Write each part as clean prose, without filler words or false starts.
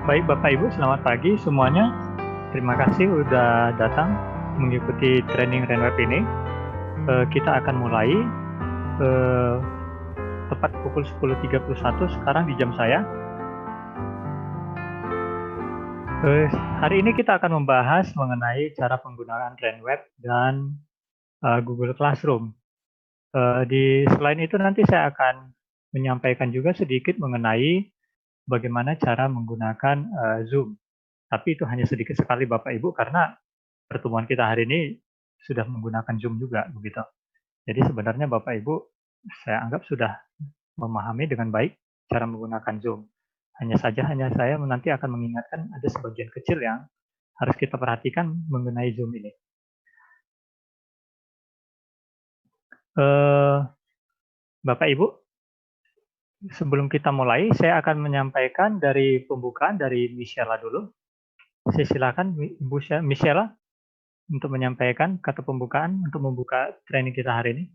Baik Bapak Ibu, selamat pagi semuanya. Terima kasih udah datang mengikuti training RenWeb ini. Kita akan mulai tepat pukul 10.31 sekarang di jam saya. Hari ini kita akan membahas mengenai cara penggunaan RenWeb dan Google Classroom. Selain itu nanti saya akan menyampaikan juga sedikit mengenai bagaimana cara menggunakan Zoom. Tapi itu hanya sedikit sekali Bapak Ibu karena pertemuan kita hari ini sudah menggunakan Zoom juga begitu. Jadi sebenarnya Bapak Ibu saya anggap sudah memahami dengan baik cara menggunakan Zoom. Hanya saya nanti akan mengingatkan ada sebagian kecil yang harus kita perhatikan mengenai Zoom ini. Bapak Ibu, sebelum kita mulai, saya akan menyampaikan dari pembukaan dari Michela dulu. Saya silakan Ibu Michela untuk menyampaikan kata pembukaan untuk membuka training kita hari ini.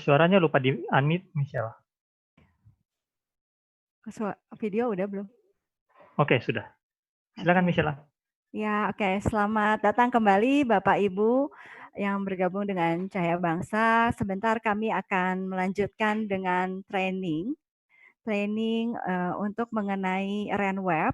Suaranya lupa di unmute, Michelle. Video udah belum? Oke, sudah. Silakan Michelle. Ya, oke. Selamat datang kembali Bapak Ibu yang bergabung dengan Cahaya Bangsa. Sebentar kami akan melanjutkan dengan training untuk mengenai RenWeb,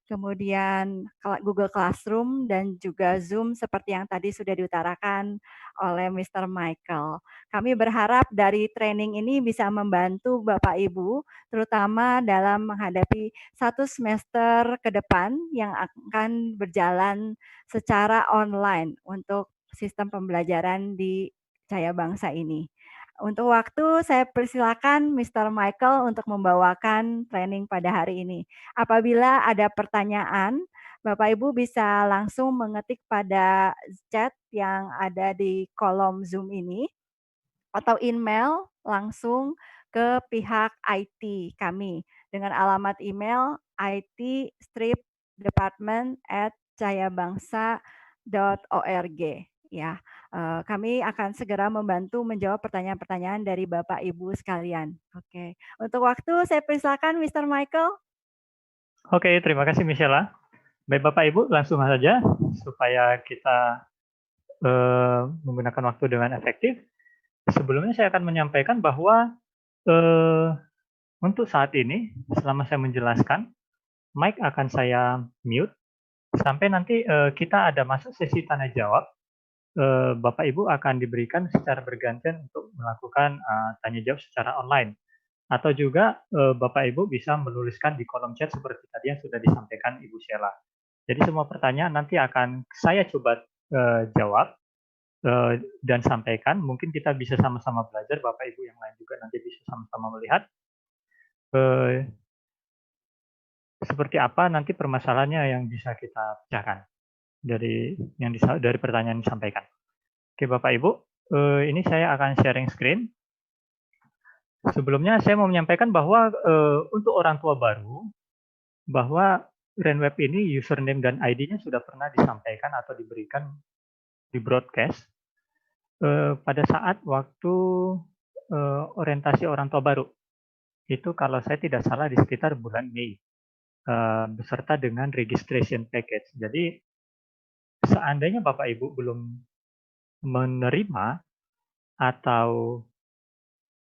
kemudian Google Classroom dan juga Zoom seperti yang tadi sudah diutarakan oleh Mr. Michael. Kami berharap dari training ini bisa membantu Bapak Ibu terutama dalam menghadapi satu semester ke depan yang akan berjalan secara online untuk sistem pembelajaran di Cahaya Bangsa ini. Untuk waktu, saya persilakan Mr. Michael untuk membawakan training pada hari ini. Apabila ada pertanyaan, Bapak Ibu bisa langsung mengetik pada chat yang ada di kolom Zoom ini, atau email langsung ke pihak IT kami dengan alamat email it-department@cahayabangsa.org. Ya, kami akan segera membantu menjawab pertanyaan-pertanyaan dari Bapak Ibu sekalian. Oke, untuk waktu saya persilakan Mr. Michael. Oke, terima kasih Michelle. Baik Bapak Ibu, langsung saja supaya kita menggunakan waktu dengan efektif. Sebelumnya saya akan menyampaikan bahwa untuk saat ini, selama saya menjelaskan, mic akan saya mute sampai nanti kita ada masuk sesi tanya jawab. Bapak Ibu akan diberikan secara bergantian untuk melakukan tanya jawab secara online. Atau juga Bapak Ibu bisa menuliskan di kolom chat seperti tadi yang sudah disampaikan Ibu Sheila. Jadi semua pertanyaan nanti akan saya coba jawab dan sampaikan. Mungkin kita bisa sama-sama belajar, Bapak Ibu yang lain juga nanti bisa sama-sama melihat seperti apa nanti permasalahannya yang bisa kita pecahkan dari pertanyaan yang disampaikan. Oke Bapak Ibu, ini saya akan sharing screen. Sebelumnya saya mau menyampaikan bahwa untuk orang tua baru, bahwa RenWeb ini username dan ID-nya sudah pernah disampaikan atau diberikan di broadcast pada saat waktu orientasi orang tua baru. Itu kalau saya tidak salah di sekitar bulan Mei, beserta dengan registration package. Jadi seandainya Bapak Ibu belum menerima atau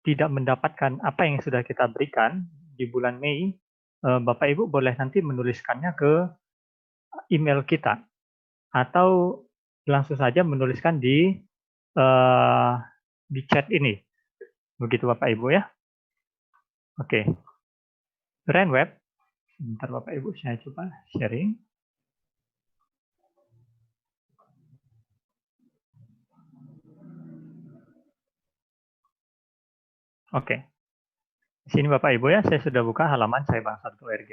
tidak mendapatkan apa yang sudah kita berikan di bulan Mei, Bapak Ibu boleh nanti menuliskannya ke email kita atau langsung saja menuliskan di chat ini. Begitu Bapak Ibu ya. Oke. RenWeb. Sebentar Bapak Ibu, saya coba sharing. Oke. Di sini Bapak Ibu ya, saya sudah buka halaman cahayabangsa.org.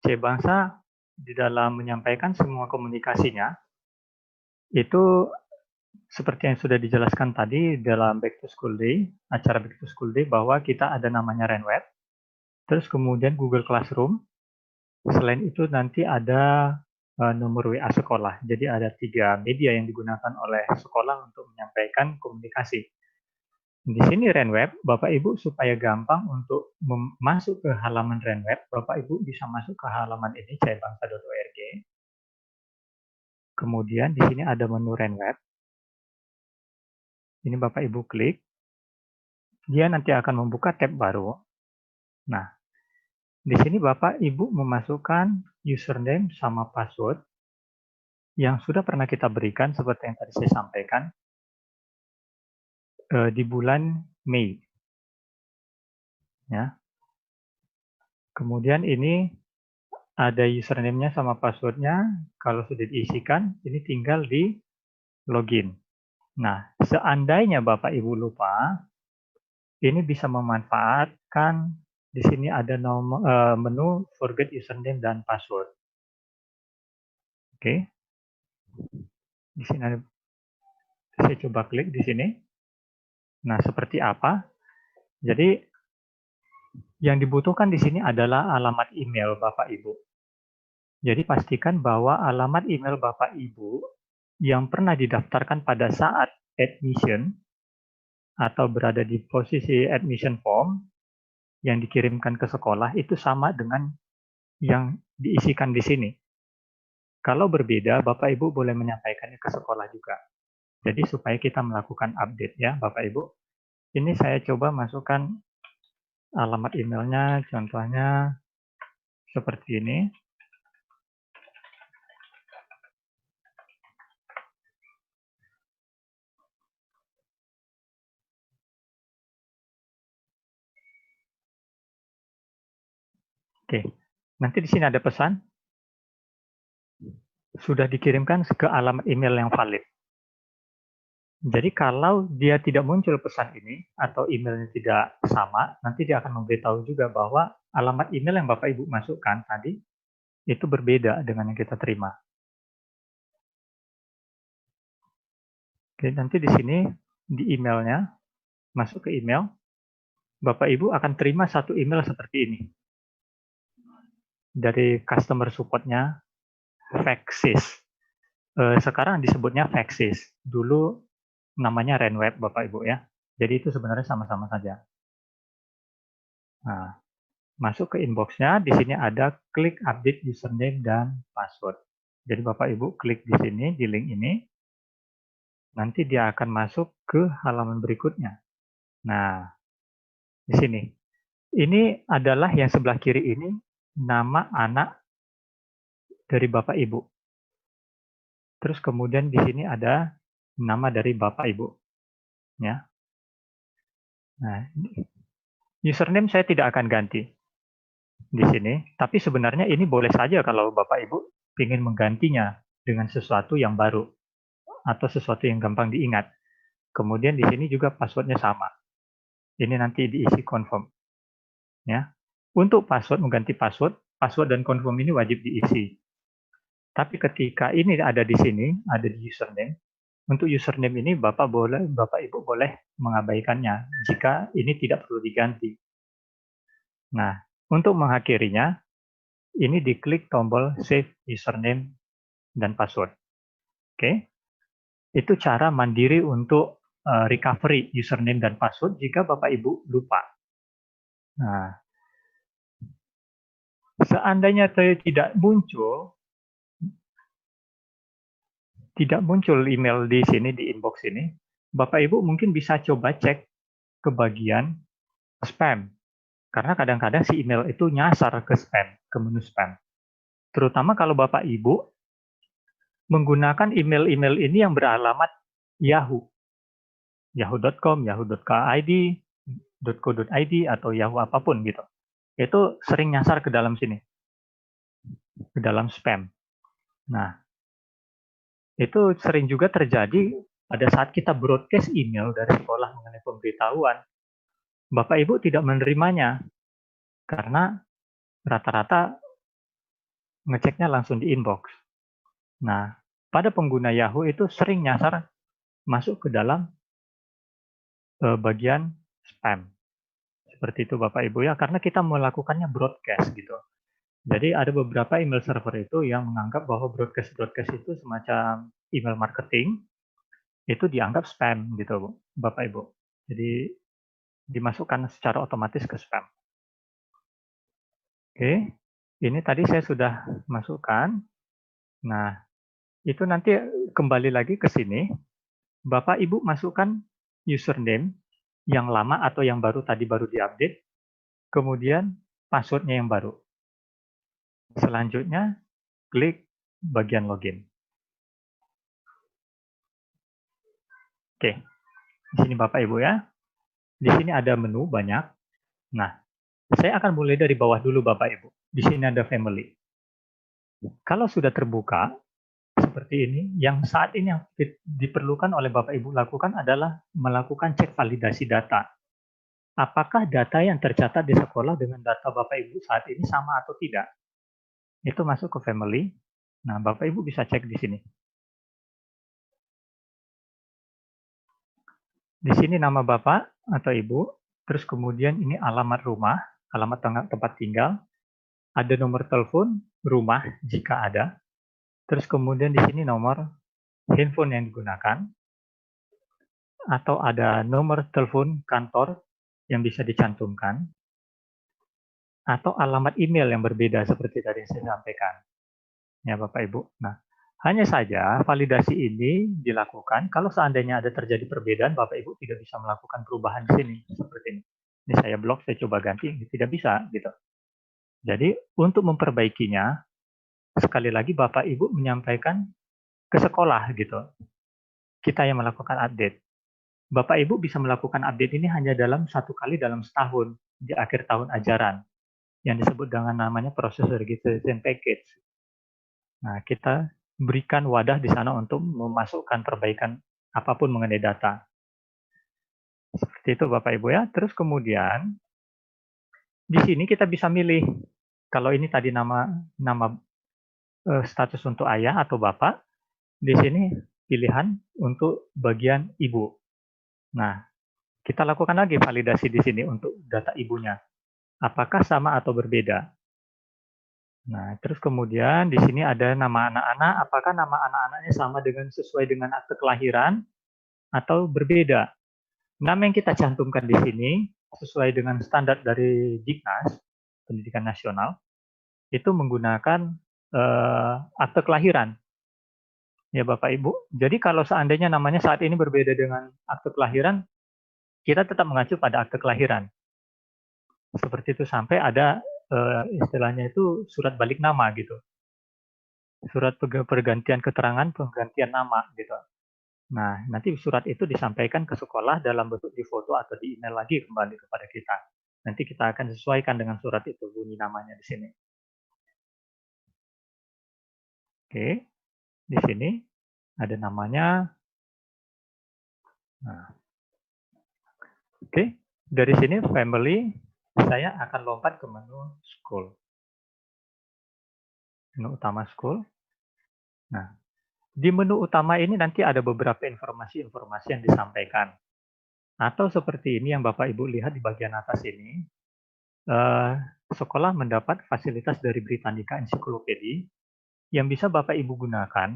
Cahayabangsa di dalam menyampaikan semua komunikasinya itu seperti yang sudah dijelaskan tadi dalam Back to School Day, acara Back to School Day, bahwa kita ada namanya RenWeb, terus kemudian Google Classroom, selain itu nanti ada nomor WA sekolah. Jadi ada 3 media yang digunakan oleh sekolah untuk menyampaikan komunikasi. Di sini RenWeb, Bapak Ibu supaya gampang untuk masuk ke halaman RenWeb, Bapak Ibu bisa masuk ke halaman ini cahirbangsa.org. Kemudian di sini ada menu RenWeb. Ini Bapak Ibu klik. Dia nanti akan membuka tab baru. Nah, di sini Bapak Ibu memasukkan username sama password yang sudah pernah kita berikan seperti yang tadi saya sampaikan di bulan Mei. Ya. Kemudian ini ada username-nya sama password-nya. Kalau sudah diisikan, ini tinggal di login. Nah, seandainya Bapak Ibu lupa, ini bisa memanfaatkan di sini ada menu forget username dan password. Oke. Di sini ada, saya coba klik di sini. Nah, seperti apa? Jadi yang dibutuhkan di sini adalah alamat email Bapak Ibu. Jadi pastikan bahwa alamat email Bapak Ibu yang pernah didaftarkan pada saat admission atau berada di posisi admission form yang dikirimkan ke sekolah itu sama dengan yang diisikan di sini. Kalau berbeda, Bapak Ibu boleh menyampaikannya ke sekolah juga. Jadi supaya kita melakukan update ya Bapak Ibu. Ini saya coba masukkan alamat emailnya, contohnya seperti ini. Oke, nanti di sini ada pesan, sudah dikirimkan ke alamat email yang valid. Jadi kalau dia tidak muncul pesan ini, atau emailnya tidak sama, nanti dia akan memberitahu juga bahwa alamat email yang Bapak Ibu masukkan tadi, itu berbeda dengan yang kita terima. Oke, nanti di sini, di emailnya, masuk ke email, Bapak Ibu akan terima satu email seperti ini. Dari customer support-nya, Faxis. Sekarang disebutnya Faxis. Dulu namanya RenWeb Bapak Ibu ya. Jadi itu sebenarnya sama-sama saja. Nah, masuk ke inbox-nya, di sini ada klik update username dan password. Jadi Bapak Ibu klik di sini, di link ini, nanti dia akan masuk ke halaman berikutnya. Nah, di sini. Ini adalah yang sebelah kiri ini, nama anak dari Bapak Ibu. Terus kemudian di sini ada nama dari Bapak Ibu. Ya. Nah, username saya tidak akan ganti di sini, tapi sebenarnya ini boleh saja kalau Bapak Ibu ingin menggantinya dengan sesuatu yang baru atau sesuatu yang gampang diingat. Kemudian di sini juga passwordnya sama. Ini nanti diisi confirm. Ya. Untuk password, mengganti password, password dan confirm ini wajib diisi. Tapi ketika ini ada di sini, ada di username, untuk username ini Bapak Ibu boleh mengabaikannya jika ini tidak perlu diganti. Nah, untuk mengakhirinya, ini diklik tombol save username dan password. Oke, itu cara mandiri untuk recovery username dan password jika Bapak Ibu lupa. Nah, seandainya tidak muncul email di sini, di inbox ini, Bapak Ibu mungkin bisa coba cek ke bagian spam. Karena kadang-kadang si email itu nyasar ke spam, ke menu spam. Terutama kalau Bapak Ibu menggunakan email-email ini yang beralamat Yahoo. Yahoo.com, yahoo.co.id, atau Yahoo apapun gitu. Itu sering nyasar ke dalam sini. Ke dalam spam. Nah, itu sering juga terjadi pada saat kita broadcast email dari sekolah mengenai pemberitahuan. Bapak Ibu tidak menerimanya karena rata-rata ngeceknya langsung di inbox. Nah, pada pengguna Yahoo itu sering nyasar masuk ke dalam bagian spam. Seperti itu Bapak Ibu ya, karena kita melakukannya broadcast gitu. Jadi ada beberapa email server itu yang menganggap bahwa broadcast itu semacam email marketing, itu dianggap spam gitu, Bapak Ibu. Jadi dimasukkan secara otomatis ke spam. Oke, ini tadi saya sudah masukkan. Nah, itu nanti kembali lagi ke sini. Bapak Ibu masukkan username yang lama atau yang baru tadi baru diupdate, kemudian passwordnya yang baru. Selanjutnya, klik bagian login. Oke, di sini Bapak Ibu ya. Di sini ada menu banyak. Nah, saya akan mulai dari bawah dulu Bapak Ibu. Di sini ada family. Kalau sudah terbuka, seperti ini, yang saat ini yang diperlukan oleh Bapak Ibu lakukan adalah melakukan cek validasi data. Apakah data yang tercatat di sekolah dengan data Bapak Ibu saat ini sama atau tidak? Itu masuk ke family. Nah, Bapak Ibu bisa cek di sini. Di sini nama Bapak atau Ibu, terus kemudian ini alamat rumah, alamat tempat tinggal, ada nomor telepon rumah jika ada, terus kemudian di sini nomor handphone yang digunakan, atau ada nomor telepon kantor yang bisa dicantumkan, atau alamat email yang berbeda seperti tadi yang saya sampaikan. Ya Bapak Ibu. Nah, hanya saja validasi ini dilakukan kalau seandainya ada terjadi perbedaan, Bapak Ibu tidak bisa melakukan perubahan di sini seperti ini. Ini saya blok, saya coba ganti, tidak bisa gitu. Jadi untuk memperbaikinya, sekali lagi Bapak Ibu menyampaikan ke sekolah gitu. Kita yang melakukan update. Bapak Ibu bisa melakukan update ini hanya dalam 1 kali dalam setahun di akhir tahun ajaran yang disebut dengan namanya proses registration package. Nah, kita berikan wadah di sana untuk memasukkan perbaikan apapun mengenai data. Seperti itu Bapak Ibu ya. Terus kemudian di sini kita bisa milih kalau ini tadi nama status untuk ayah atau bapak, di sini pilihan untuk bagian ibu. Nah, kita lakukan lagi validasi di sini untuk data ibunya. Apakah sama atau berbeda? Nah, terus kemudian di sini ada nama anak-anak, apakah nama anak-anaknya sama dengan sesuai dengan akte kelahiran atau berbeda? Nama yang kita cantumkan di sini sesuai dengan standar dari Diknas, Pendidikan Nasional, itu menggunakan akte kelahiran. Ya Bapak Ibu. Jadi kalau seandainya namanya saat ini berbeda dengan akte kelahiran, kita tetap mengacu pada akte kelahiran. Seperti itu sampai ada istilahnya itu surat balik nama gitu. Surat pergantian keterangan, penggantian nama gitu. Nah, nanti surat itu disampaikan ke sekolah dalam bentuk di foto atau di email lagi kembali kepada kita. Nanti kita akan sesuaikan dengan surat itu bunyi namanya di sini. Oke, di sini ada namanya. Nah, oke, dari sini family saya akan lompat ke menu school. Menu utama school. Nah, di menu utama ini nanti ada beberapa informasi-informasi yang disampaikan. Atau seperti ini yang Bapak Ibu lihat di bagian atas ini, sekolah mendapat fasilitas dari Britannica Encyclopedia yang bisa Bapak Ibu gunakan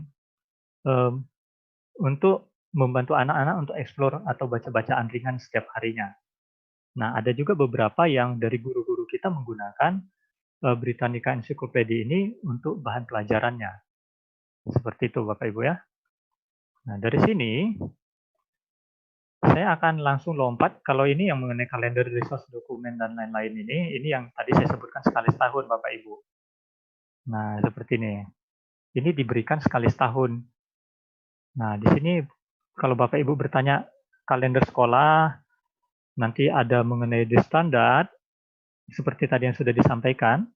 untuk membantu anak-anak untuk eksplor atau baca-bacaan ringan setiap harinya. Nah, ada juga beberapa yang dari guru-guru kita menggunakan Britannica Encyclopedia ini untuk bahan pelajarannya. Seperti itu Bapak Ibu ya. Nah, dari sini saya akan langsung lompat. Kalau ini yang mengenai kalender, resource, dokumen, dan lain-lain ini yang tadi saya sebutkan sekali setahun Bapak Ibu. Nah, seperti ini. Ini diberikan sekali setahun. Nah, di sini kalau Bapak Ibu bertanya kalender sekolah, nanti ada mengenai the standard, seperti tadi yang sudah disampaikan.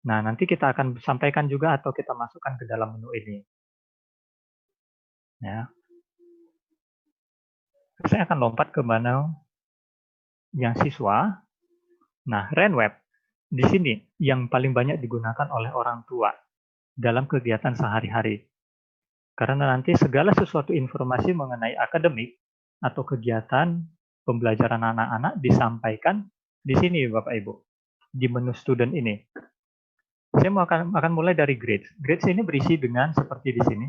Nah, nanti kita akan sampaikan juga atau kita masukkan ke dalam menu ini. Ya. Saya akan lompat ke menu yang siswa. Nah, RenWeb di sini yang paling banyak digunakan oleh orang tua dalam kegiatan sehari-hari. Karena nanti segala sesuatu informasi mengenai akademik atau kegiatan pembelajaran anak-anak disampaikan di sini Bapak Ibu, di menu student ini. Saya akan mulai dari grades. Grades ini berisi dengan seperti di sini.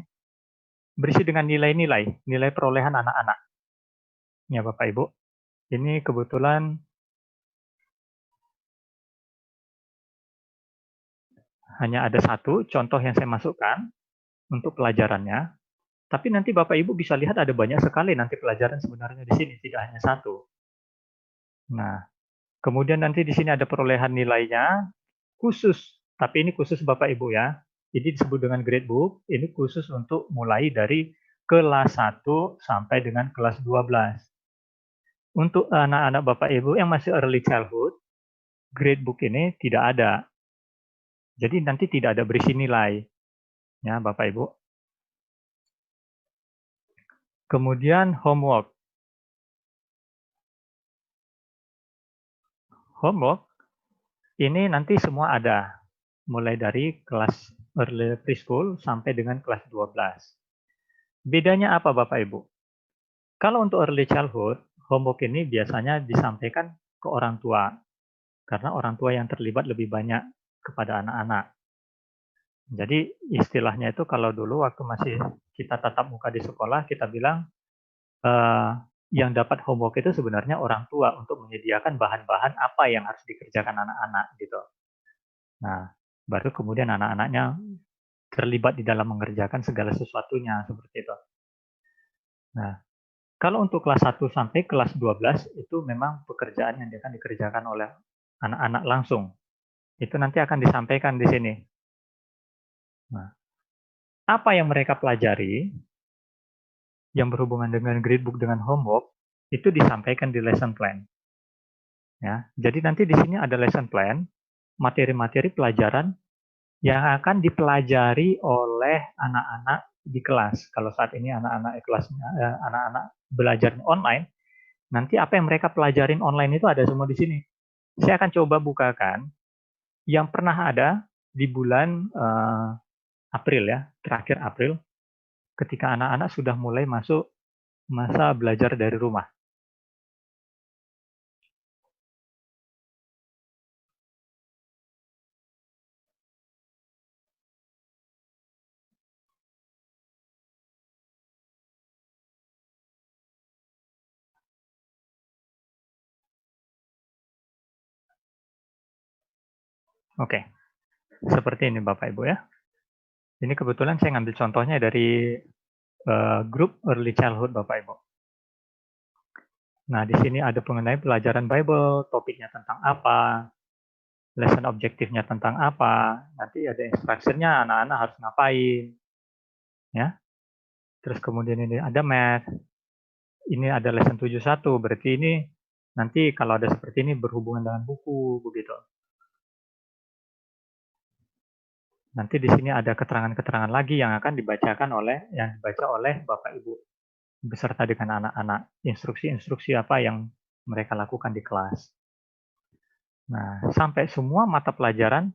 Berisi dengan nilai-nilai, nilai perolehan anak-anak. Ya Bapak Ibu. Ini kebetulan hanya ada satu contoh yang saya masukkan untuk pelajarannya. Tapi nanti Bapak Ibu bisa lihat ada banyak sekali nanti pelajaran sebenarnya di sini, tidak hanya satu. Nah, kemudian nanti di sini ada perolehan nilainya khusus, tapi ini khusus Bapak Ibu ya. Jadi disebut dengan gradebook, ini khusus untuk mulai dari kelas 1 sampai dengan kelas 12. Untuk anak-anak Bapak Ibu yang masih early childhood, gradebook ini tidak ada. Jadi nanti tidak ada berisi nilai, ya Bapak Ibu. Kemudian homework. Homework ini nanti semua ada, mulai dari kelas early preschool sampai dengan kelas 12. Bedanya apa Bapak Ibu? Kalau untuk early childhood, homework ini biasanya disampaikan ke orang tua, karena orang tua yang terlibat lebih banyak kepada anak-anak. Jadi istilahnya itu kalau dulu waktu masih kita tatap muka di sekolah, kita bilang yang dapat homework itu sebenarnya orang tua untuk menyediakan bahan-bahan apa yang harus dikerjakan anak-anak gitu. Nah, baru kemudian anak-anaknya terlibat di dalam mengerjakan segala sesuatunya seperti itu. Nah, kalau untuk kelas 1 sampai kelas 12 itu memang pekerjaan yang akan dikerjakan oleh anak-anak langsung. Itu nanti akan disampaikan di sini. Nah, apa yang mereka pelajari yang berhubungan dengan gradebook dengan homework itu disampaikan di lesson plan. Ya, jadi nanti di sini ada lesson plan, materi-materi pelajaran yang akan dipelajari oleh anak-anak di kelas. Kalau saat ini anak-anak kelasnya anak-anak belajar online, nanti apa yang mereka pelajarin online itu ada semua di sini. Saya akan coba bukakan yang pernah ada di bulan April ya, terakhir April, ketika anak-anak sudah mulai masuk masa belajar dari rumah. Oke, seperti ini Bapak Ibu ya. Ini kebetulan saya ngambil contohnya dari grup Early Childhood Bapak Ibu. Nah, di sini ada mengenai pelajaran Bible, topiknya tentang apa, lesson objektifnya tentang apa, nanti ada instruksinya anak-anak harus ngapain, ya. Terus kemudian ini ada math, ini ada lesson 71, berarti ini nanti kalau ada seperti ini berhubungan dengan buku, begitu. Nanti di sini ada keterangan-keterangan lagi yang akan dibaca oleh Bapak Ibu beserta dengan anak-anak, instruksi-instruksi apa yang mereka lakukan di kelas. Nah, sampai semua mata pelajaran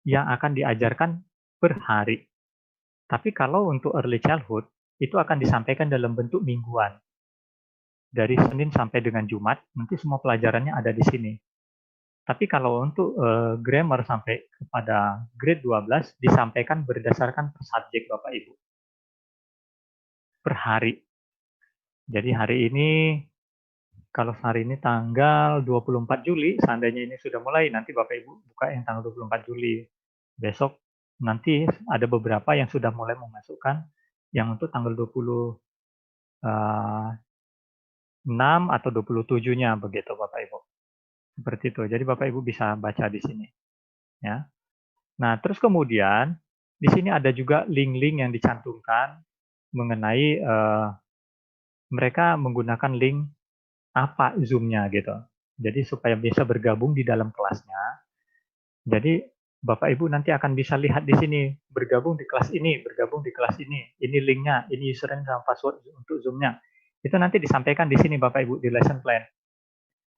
yang akan diajarkan per hari. Tapi kalau untuk early childhood, itu akan disampaikan dalam bentuk mingguan. Dari Senin sampai dengan Jumat, nanti semua pelajarannya ada di sini. Tapi kalau untuk grammar sampai kepada grade 12, disampaikan berdasarkan per subjek Bapak Ibu. Per hari. Jadi hari ini, kalau hari ini tanggal 24 Juli, seandainya ini sudah mulai, nanti Bapak Ibu buka yang tanggal 24 Juli. Besok nanti ada beberapa yang sudah mulai memasukkan yang untuk tanggal 26 atau 27-nya begitu Bapak Ibu. Seperti itu. Jadi Bapak Ibu bisa baca di sini. Ya. Nah, terus kemudian di sini ada juga link-link yang dicantumkan mengenai mereka menggunakan link apa Zoom-nya gitu. Jadi supaya bisa bergabung di dalam kelasnya. Jadi Bapak Ibu nanti akan bisa lihat di sini, bergabung di kelas ini, bergabung di kelas ini linknya, ini username sama password untuk Zoom-nya. Itu nanti disampaikan di sini Bapak Ibu di lesson plan.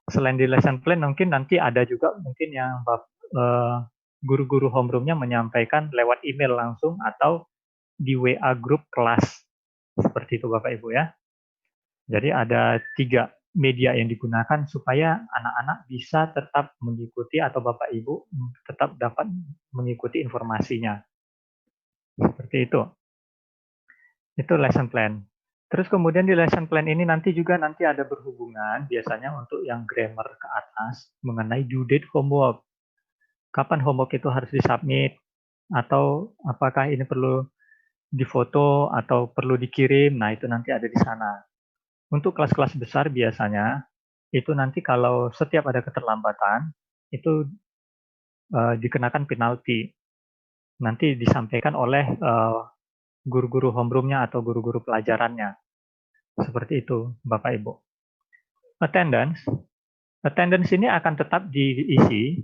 Selain di lesson plan mungkin nanti ada juga mungkin yang guru-guru homeroom-nya menyampaikan lewat email langsung atau di WA grup kelas. Seperti itu Bapak Ibu ya. Jadi ada 3 media yang digunakan supaya anak-anak bisa tetap mengikuti atau Bapak Ibu tetap dapat mengikuti informasinya. Seperti itu. Itu lesson plan. Terus kemudian di lesson plan ini nanti ada berhubungan biasanya untuk yang grammar ke atas mengenai due date homework. Kapan homework itu harus disubmit atau apakah ini perlu difoto atau perlu dikirim. Nah, itu nanti ada di sana. Untuk kelas-kelas besar biasanya itu nanti kalau setiap ada keterlambatan itu dikenakan penalti. Nanti disampaikan oleh guru-guru homeroom-nya atau guru-guru pelajarannya. Seperti itu, Bapak Ibu. Attendance ini akan tetap diisi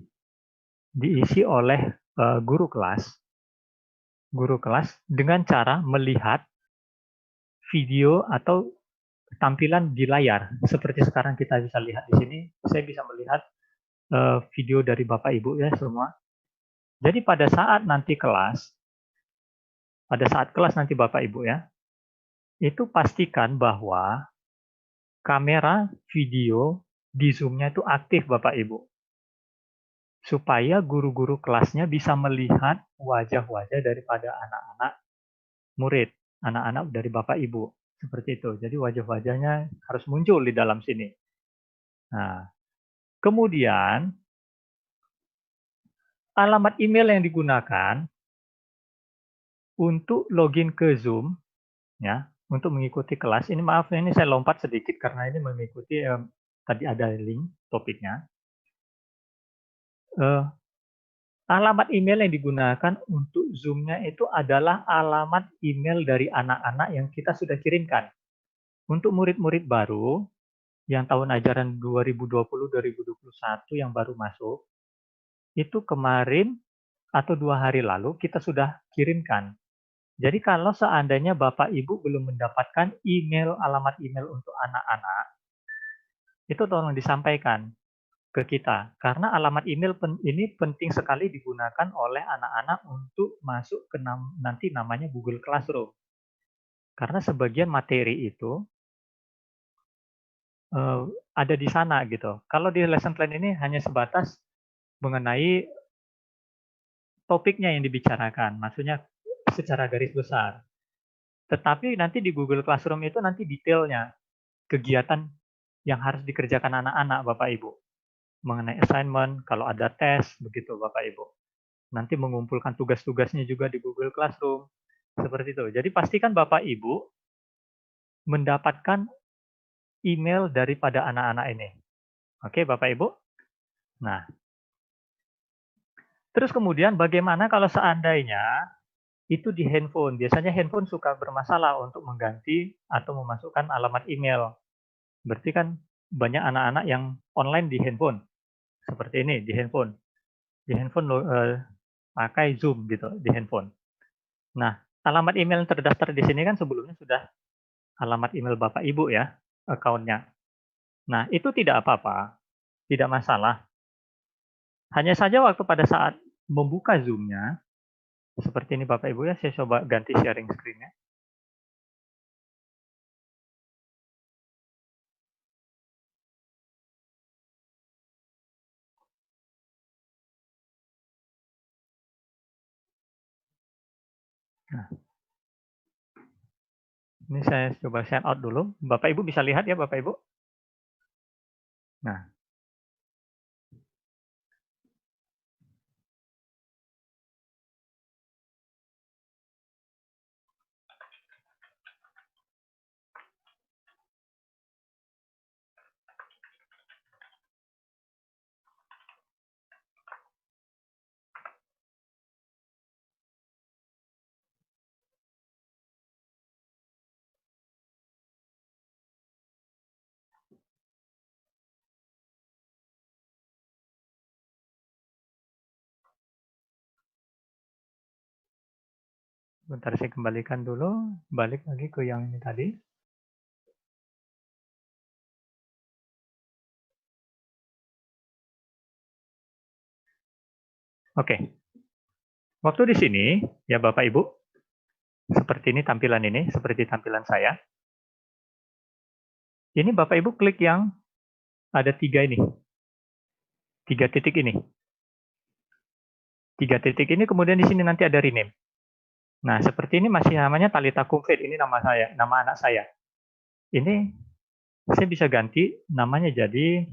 oleh guru kelas dengan cara melihat video atau tampilan di layar. Seperti sekarang kita bisa lihat di sini, saya bisa melihat video dari Bapak Ibu ya semua. Jadi pada saat kelas nanti Bapak Ibu ya, itu pastikan bahwa kamera video di Zoom-nya itu aktif Bapak Ibu. Supaya guru-guru kelasnya bisa melihat wajah-wajah daripada anak-anak murid, anak-anak dari Bapak Ibu. Seperti itu. Jadi wajah-wajahnya harus muncul di dalam sini. Nah, kemudian alamat email yang digunakan untuk login ke Zoom, ya, untuk mengikuti kelas. Ini maaf, ini saya lompat sedikit karena ini mengikuti tadi ada link topiknya. Alamat email yang digunakan untuk Zoom-nya itu adalah alamat email dari anak-anak yang kita sudah kirimkan. Untuk murid-murid baru yang tahun ajaran 2020-2021 yang baru masuk, itu kemarin atau 2 hari lalu kita sudah kirimkan. Jadi kalau seandainya Bapak Ibu belum mendapatkan alamat email untuk anak-anak, itu tolong disampaikan ke kita. Karena alamat email ini penting sekali digunakan oleh anak-anak untuk masuk ke nanti namanya Google Classroom. Karena sebagian materi itu ada di sana gitu. Kalau di lesson plan ini hanya sebatas mengenai topiknya yang dibicarakan, maksudnya secara garis besar. Tetapi nanti di Google Classroom itu nanti detailnya, kegiatan yang harus dikerjakan anak-anak Bapak Ibu. Mengenai assignment, kalau ada tes, begitu Bapak Ibu. Nanti mengumpulkan tugas-tugasnya juga di Google Classroom. Seperti itu. Jadi pastikan Bapak Ibu mendapatkan email daripada anak-anak ini. Oke Bapak Ibu? Nah, terus kemudian bagaimana kalau seandainya itu di handphone? Biasanya handphone suka bermasalah untuk mengganti atau memasukkan alamat email. Berarti kan banyak anak-anak yang online di handphone. Seperti ini, di handphone. Di handphone pakai Zoom gitu, di handphone. Nah, alamat email yang terdaftar di sini kan sebelumnya sudah alamat email Bapak Ibu ya, account-nya. Nah, itu tidak apa-apa, tidak masalah. Hanya saja waktu pada saat membuka Zoom-nya, seperti ini Bapak Ibu ya, saya coba ganti sharing screen-nya. Nah, ini saya coba share out dulu. Bapak Ibu bisa lihat ya Bapak Ibu? Nah, bentar saya kembalikan dulu, balik lagi ke yang ini tadi. Oke. Waktu di sini, ya Bapak Ibu, seperti ini tampilan ini, seperti tampilan saya. Ini Bapak Ibu klik yang ada 3 ini. 3 titik ini. 3 titik ini kemudian di sini nanti ada rename. Nah, seperti ini masih namanya Talita Kumfit. Ini nama saya, nama anak saya. Ini saya bisa ganti namanya jadi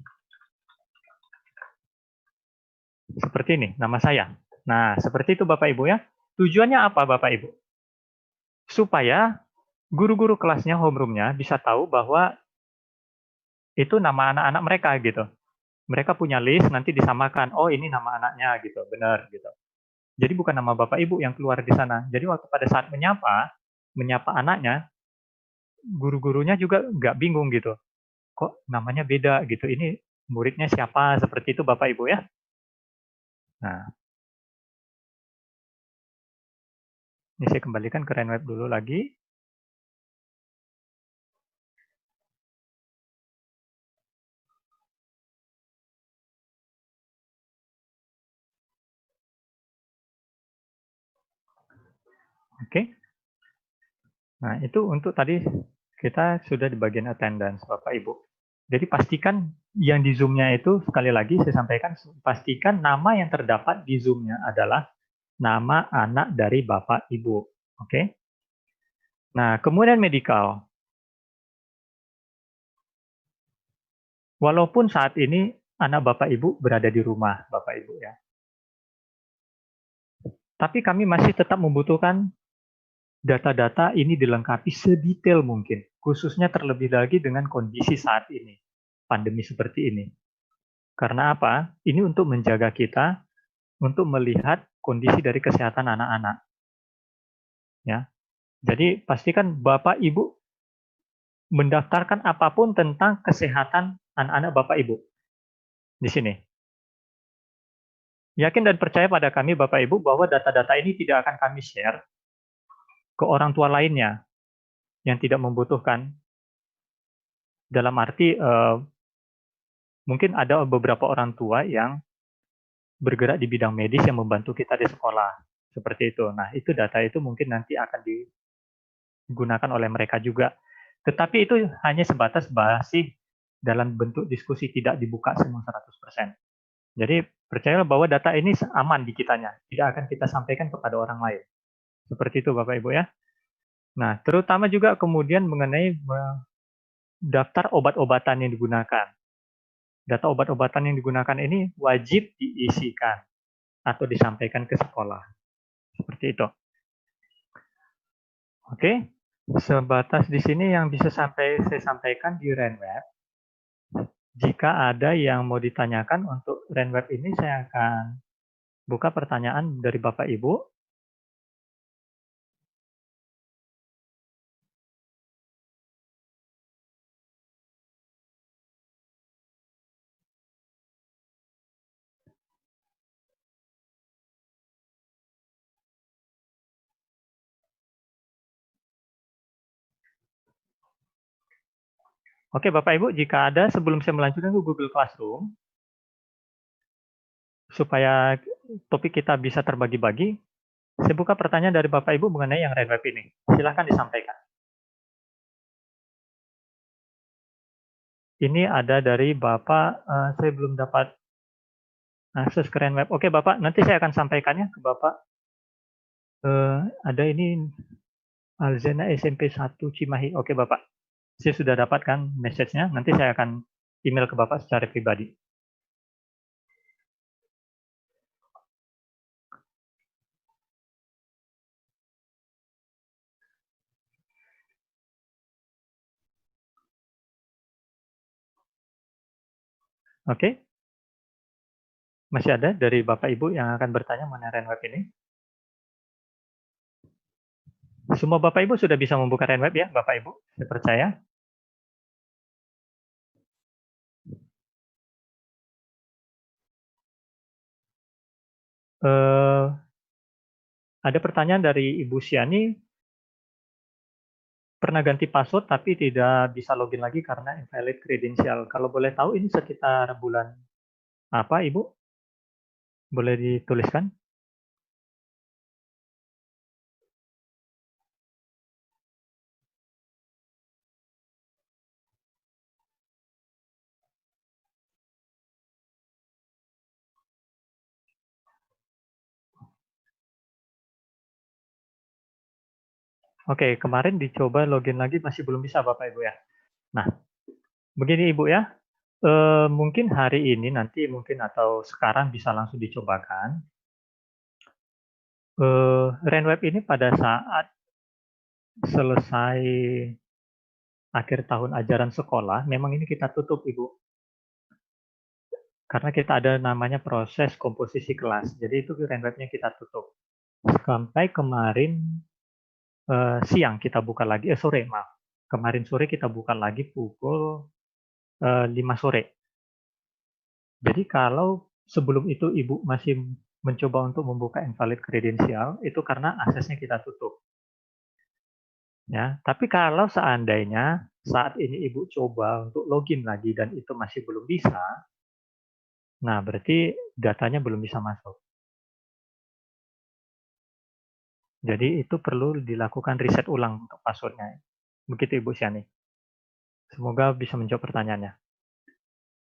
seperti ini, nama saya. Nah, seperti itu Bapak Ibu ya. Tujuannya apa Bapak Ibu? Supaya guru-guru kelasnya, homeroom-nya bisa tahu bahwa itu nama anak-anak mereka gitu. Mereka punya list, nanti disamakan. Oh, ini nama anaknya gitu, benar gitu. Jadi bukan nama Bapak Ibu yang keluar di sana. Jadi waktu pada saat menyapa anaknya, guru-gurunya juga nggak bingung gitu. Kok namanya beda gitu. Ini muridnya siapa? Seperti itu Bapak Ibu ya. Nah, ini saya kembalikan ke RenWeb dulu lagi. Oke. Nah, itu untuk tadi kita sudah di bagian attendance Bapak Ibu. Jadi pastikan yang di Zoom-nya itu, sekali lagi saya sampaikan, pastikan nama yang terdapat di Zoom-nya adalah nama anak dari Bapak Ibu. Oke. Nah, kemudian medical. Walaupun saat ini anak Bapak Ibu berada di rumah, Bapak Ibu ya. Tapi kami masih tetap membutuhkan data-data ini dilengkapi sedetail mungkin, khususnya terlebih lagi dengan kondisi saat ini, pandemi seperti ini. Karena apa? Ini untuk menjaga kita, untuk melihat kondisi dari kesehatan anak-anak. Ya, jadi pastikan Bapak Ibu mendaftarkan apapun tentang kesehatan anak-anak Bapak Ibu di sini. Yakin dan percaya pada kami Bapak Ibu bahwa data-data ini tidak akan kami share ke orang tua lainnya yang tidak membutuhkan. Dalam arti mungkin ada beberapa orang tua yang bergerak di bidang medis yang membantu kita di sekolah. Seperti itu. Nah, itu data itu mungkin nanti akan digunakan oleh mereka juga. Tetapi itu hanya sebatas masih dalam bentuk diskusi, tidak dibuka semua 100%. Jadi percayalah bahwa data ini aman di kitanya, tidak akan kita sampaikan kepada orang lain. Seperti itu Bapak Ibu ya. Nah, terutama juga kemudian mengenai daftar obat-obatan yang digunakan. Data obat-obatan yang digunakan ini wajib diisikan atau disampaikan ke sekolah. Seperti itu. Oke, sebatas di sini yang bisa saya sampaikan di RenWeb. Jika ada yang mau ditanyakan untuk RenWeb ini, saya akan buka pertanyaan dari Bapak Ibu. Oke, Bapak Ibu, jika ada sebelum saya melanjutkan ke Google Classroom, supaya topik kita bisa terbagi-bagi, saya buka pertanyaan dari Bapak Ibu mengenai yang RenWeb ini. Silahkan disampaikan. Ini ada dari Bapak, saya belum dapat akses ke RenWeb. Oke, Bapak, nanti saya akan sampaikannya ke Bapak. Ada ini Alzena SMP 1 Cimahi. Oke, Bapak. Saya sudah dapatkan message-nya. Nanti saya akan email ke Bapak secara pribadi. Oke. Masih ada dari Bapak Ibu yang akan bertanya mengenai RenWeb ini? Semua Bapak Ibu sudah bisa membuka RenWeb ya, Bapak Ibu? Saya percaya. Ada pertanyaan dari Ibu Siani, pernah ganti password tapi tidak bisa login lagi karena invalid credential. Kalau boleh tahu ini sekitar bulan apa, Ibu? Boleh dituliskan? Oke, kemarin dicoba login lagi masih belum bisa Bapak Ibu ya. Nah, begini Ibu ya, mungkin hari ini nanti mungkin atau sekarang bisa langsung dicobakan. RenWeb ini pada saat selesai akhir tahun ajaran sekolah, memang ini kita tutup Ibu. Karena kita ada namanya proses komposisi kelas. Jadi itu RenWeb-nya kita tutup. Sampai kemarin siang kita buka lagi, sore maaf. Kemarin sore kita buka lagi pukul 5 sore. Jadi kalau sebelum itu Ibu masih mencoba untuk membuka invalid kredensial, itu karena aksesnya kita tutup. Ya, tapi kalau seandainya saat ini Ibu coba untuk login lagi dan itu masih belum bisa, nah berarti datanya belum bisa masuk. Jadi itu perlu dilakukan riset ulang untuk passwordnya. Begitu Ibu Syani. Semoga bisa menjawab pertanyaannya.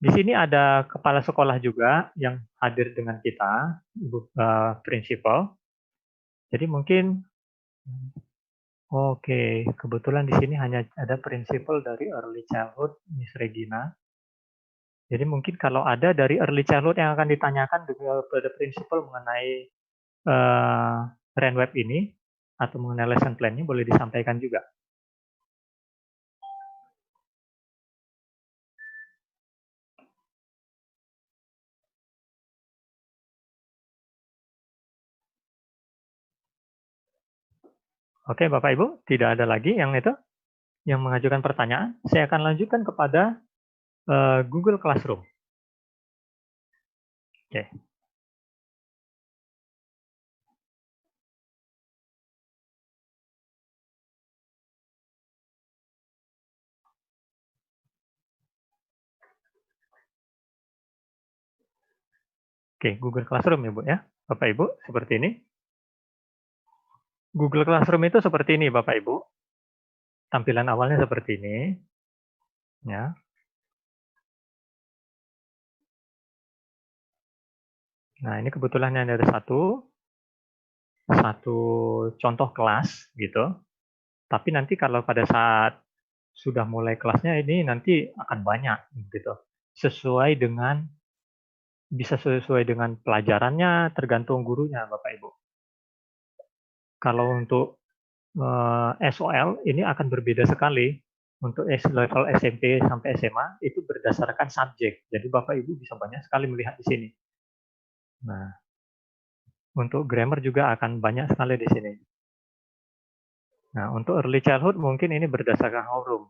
Di sini ada kepala sekolah juga yang hadir dengan kita, Ibu Principal. Jadi mungkin, oke, kebetulan di sini hanya ada Principal dari Early Childhood, Miss Regina. Jadi mungkin kalau ada dari Early Childhood yang akan ditanyakan kepada Principal mengenai RenWeb ini, atau mengenai lesson plan-nya boleh disampaikan juga. Oke, Bapak Ibu, tidak ada lagi yang itu yang mengajukan pertanyaan. Saya akan lanjutkan kepada Google Classroom. Oke. Oke, Google Classroom ya Bu ya, Bapak Ibu, seperti ini. Google Classroom itu seperti ini Bapak Ibu. Tampilan awalnya seperti ini. Ya. Nah, ini kebetulan ada satu contoh kelas gitu. Tapi nanti kalau pada saat sudah mulai kelasnya ini nanti akan banyak gitu. Bisa sesuai dengan pelajarannya, tergantung gurunya Bapak Ibu. Kalau untuk SOL ini akan berbeda sekali. Untuk level SMP sampai SMA itu berdasarkan subjek. Jadi Bapak Ibu bisa banyak sekali melihat di sini. Nah, untuk grammar juga akan banyak sekali di sini. Nah, untuk early childhood mungkin ini berdasarkan homeroom.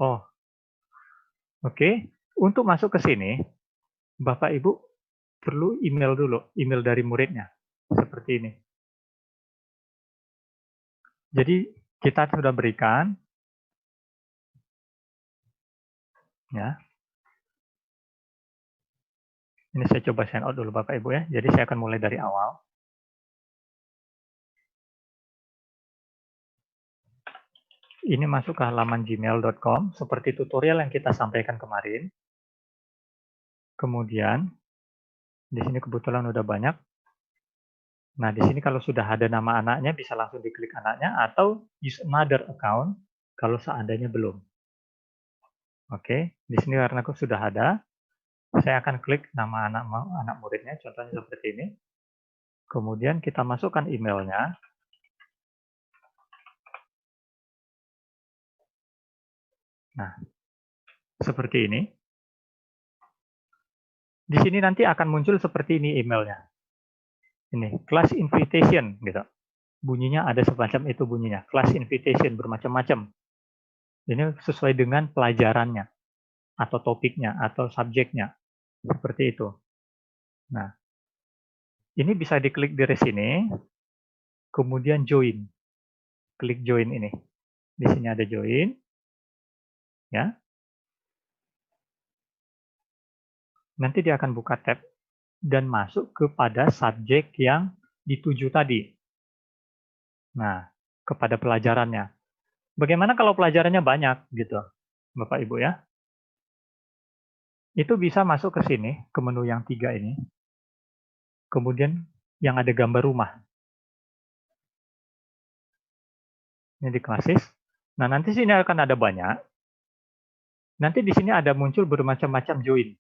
Oh, oke. Untuk masuk ke sini, Bapak Ibu perlu email dulu, email dari muridnya. Seperti ini. Jadi kita sudah berikan, ya. Ini saya coba sign out dulu Bapak Ibu ya. Jadi saya akan mulai dari awal. Ini masuk ke halaman gmail.com seperti tutorial yang kita sampaikan kemarin. Kemudian di sini kebetulan udah banyak. Nah, di sini kalau sudah ada nama anaknya bisa langsung diklik anaknya atau use another account kalau seandainya belum. Oke, di sini karena aku sudah ada, saya akan klik nama anak muridnya, contohnya seperti ini. Kemudian kita masukkan emailnya. Nah, seperti ini. Di sini nanti akan muncul seperti ini emailnya. Ini, class invitation, gitu. Bunyinya ada semacam itu bunyinya. Class invitation, bermacam-macam. Ini sesuai dengan pelajarannya, atau topiknya, atau subjeknya. Seperti itu. Nah, ini bisa diklik dari sini, kemudian join. Klik join ini. Di sini ada join. Ya. Nanti dia akan buka tab dan masuk kepada subjek yang dituju tadi. Nah, kepada pelajarannya. Bagaimana kalau pelajarannya banyak gitu, Bapak Ibu ya? Itu bisa masuk ke sini, ke menu yang 3 ini. Kemudian yang ada gambar rumah. Ini di classes. Nah, nanti sini akan ada banyak. Nanti di sini ada muncul bermacam-macam join.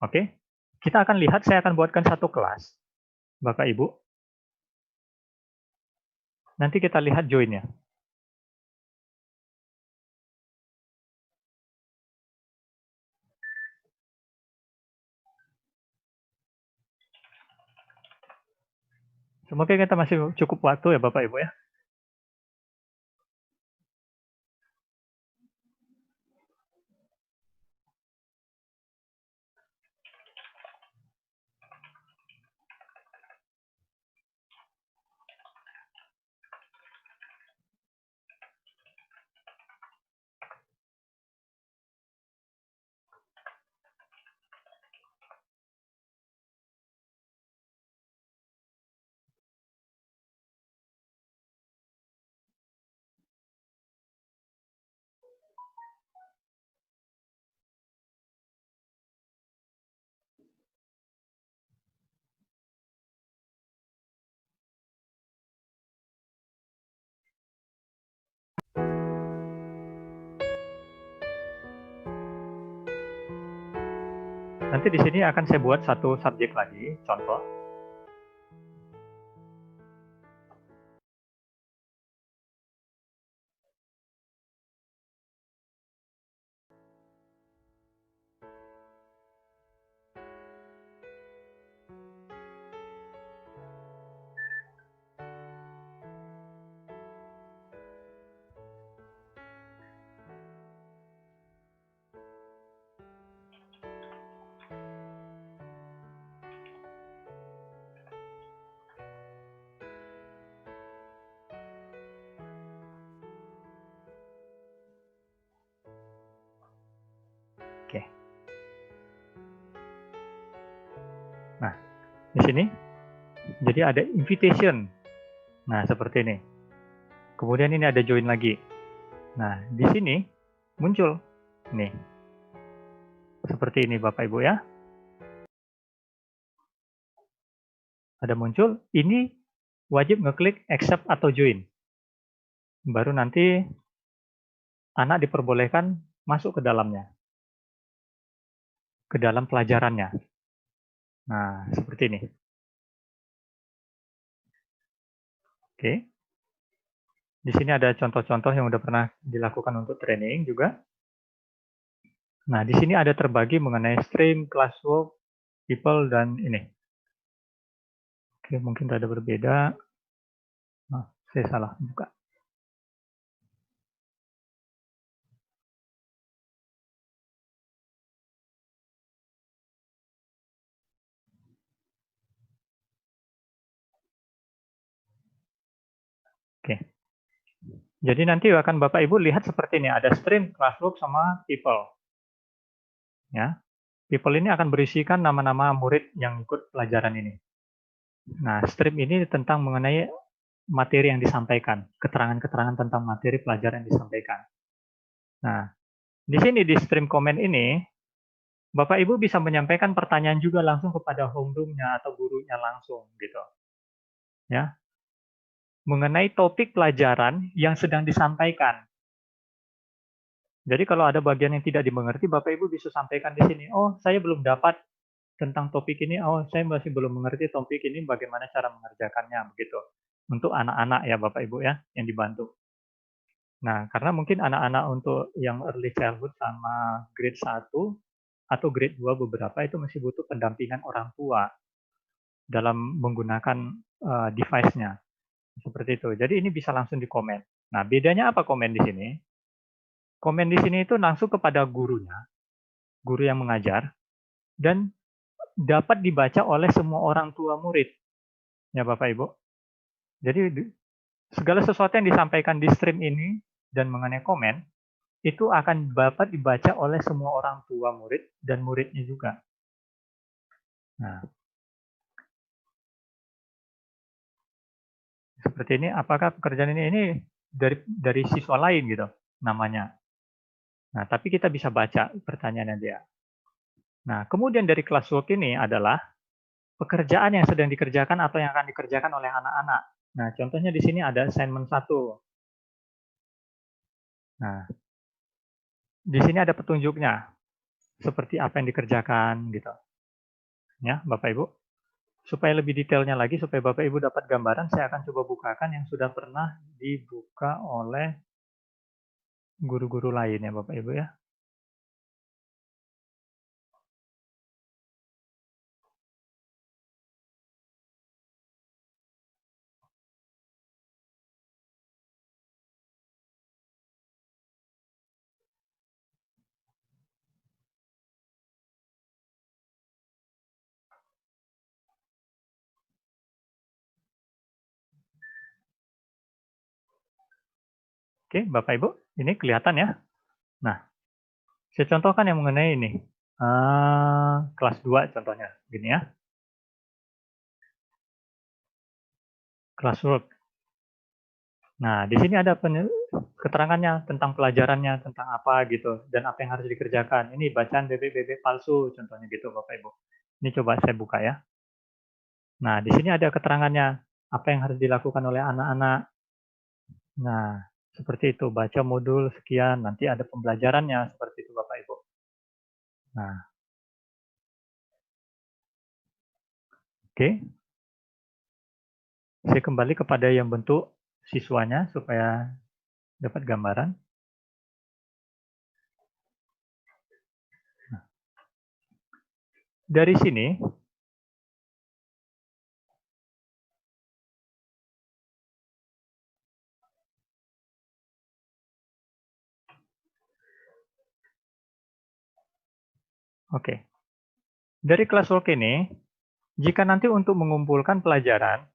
Oke? Kita akan lihat, saya akan buatkan satu kelas. Bapak Ibu. Nanti kita lihat join-nya. Semoga kita masih cukup waktu ya Bapak Ibu ya. Nanti di sini akan saya buat satu subjek lagi, contoh. Oke. Nah, di sini jadi ada invitation. Nah, seperti ini. Kemudian ini ada join lagi. Nah, di sini muncul nih. Seperti ini Bapak Ibu ya. Ada muncul, ini wajib ngeklik accept atau join. Baru nanti anak diperbolehkan masuk ke dalamnya. Ke dalam pelajarannya. Nah, seperti ini. Oke. Di sini ada contoh-contoh yang udah pernah dilakukan untuk training juga. Nah, di sini ada terbagi mengenai stream, classwork, people, dan ini. Oke, mungkin ada berbeda. Nah, saya salah buka. Oke. Jadi nanti akan Bapak Ibu lihat seperti ini, ada stream, classwork, sama people. Ya. People ini akan berisikan nama-nama murid yang ikut pelajaran ini. Nah, stream ini tentang mengenai materi yang disampaikan, keterangan-keterangan tentang materi pelajaran yang disampaikan. Nah, di sini di stream comment ini, Bapak Ibu bisa menyampaikan pertanyaan juga langsung kepada homeroom-nya atau gurunya langsung gitu. Ya. Mengenai topik pelajaran yang sedang disampaikan. Jadi kalau ada bagian yang tidak dimengerti, Bapak Ibu bisa sampaikan di sini. Oh, saya belum dapat tentang topik ini. Oh, saya masih belum mengerti topik ini, bagaimana cara mengerjakannya begitu. Untuk anak-anak ya Bapak Ibu ya, yang dibantu. Nah, karena mungkin anak-anak untuk yang early childhood sama grade 1 atau grade 2 beberapa itu masih butuh pendampingan orang tua dalam menggunakan device-nya. Seperti itu. Jadi ini bisa langsung di komen. Nah, bedanya apa komen di sini? Komen di sini itu langsung kepada gurunya, guru yang mengajar, dan dapat dibaca oleh semua orang tua murid. Ya Bapak Ibu. Jadi segala sesuatu yang disampaikan di stream ini dan mengenai komen, itu akan dapat dibaca oleh semua orang tua murid dan muridnya juga. Nah, seperti ini, apakah pekerjaan ini dari siswa lain gitu namanya. Nah, tapi kita bisa baca pertanyaannya dia. Nah, kemudian dari classwork ini adalah pekerjaan yang sedang dikerjakan atau yang akan dikerjakan oleh anak-anak. Nah, contohnya di sini ada assignment 1. Nah, di sini ada petunjuknya, seperti apa yang dikerjakan gitu. Ya, Bapak Ibu. Supaya lebih detailnya lagi, supaya Bapak Ibu dapat gambaran, saya akan coba bukakan yang sudah pernah dibuka oleh guru-guru lain ya Bapak Ibu ya. Oke, Bapak Ibu, ini kelihatan ya. Nah, saya contohkan yang mengenai ini. Kelas 2 contohnya, gini ya. Classwork. Nah, di sini ada keterangannya tentang pelajarannya, tentang apa gitu, dan apa yang harus dikerjakan. Ini bacaan BB palsu, contohnya gitu Bapak Ibu. Ini coba saya buka ya. Nah, di sini ada keterangannya, apa yang harus dilakukan oleh anak-anak. Nah, seperti itu, baca modul sekian, nanti ada pembelajarannya, seperti itu Bapak Ibu. Nah, oke. Saya kembali kepada yang bentuk siswanya, supaya dapat gambaran. Nah, dari sini, oke. Dari classwork ini, jika nanti untuk mengumpulkan pelajaran,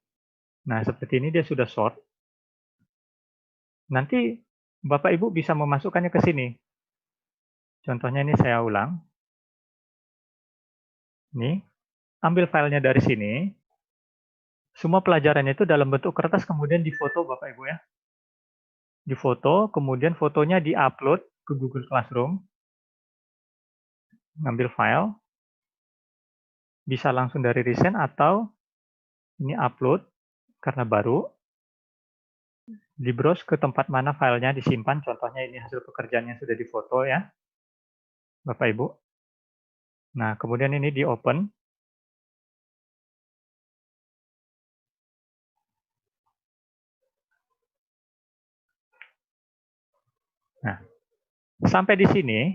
nah seperti ini dia sudah sort, nanti Bapak Ibu bisa memasukkannya ke sini. Contohnya ini saya ulang. Nih, ambil filenya dari sini. Semua pelajarannya itu dalam bentuk kertas, kemudian difoto Bapak Ibu ya. Difoto, kemudian fotonya diupload ke Google Classroom. Ngambil file, bisa langsung dari recent atau ini upload karena baru. Di-browse ke tempat mana filenya disimpan, contohnya ini hasil pekerjaan yang sudah difoto ya, Bapak Ibu. Nah, kemudian ini di-open. Nah, sampai di sini,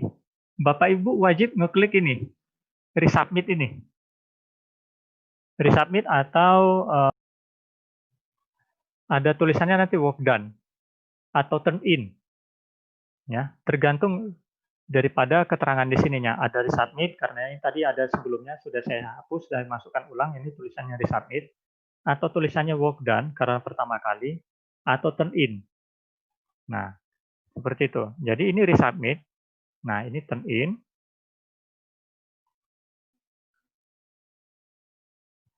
Bapak Ibu wajib ngeklik ini, resubmit ini. Resubmit atau ada tulisannya nanti work done atau turn in. Ya, tergantung daripada keterangan di sininya. Ada resubmit karena ini tadi ada sebelumnya sudah saya hapus dan masukkan ulang, ini tulisannya resubmit, atau tulisannya work done karena pertama kali, atau turn in. Nah, seperti itu. Jadi ini resubmit. Nah, ini turn in.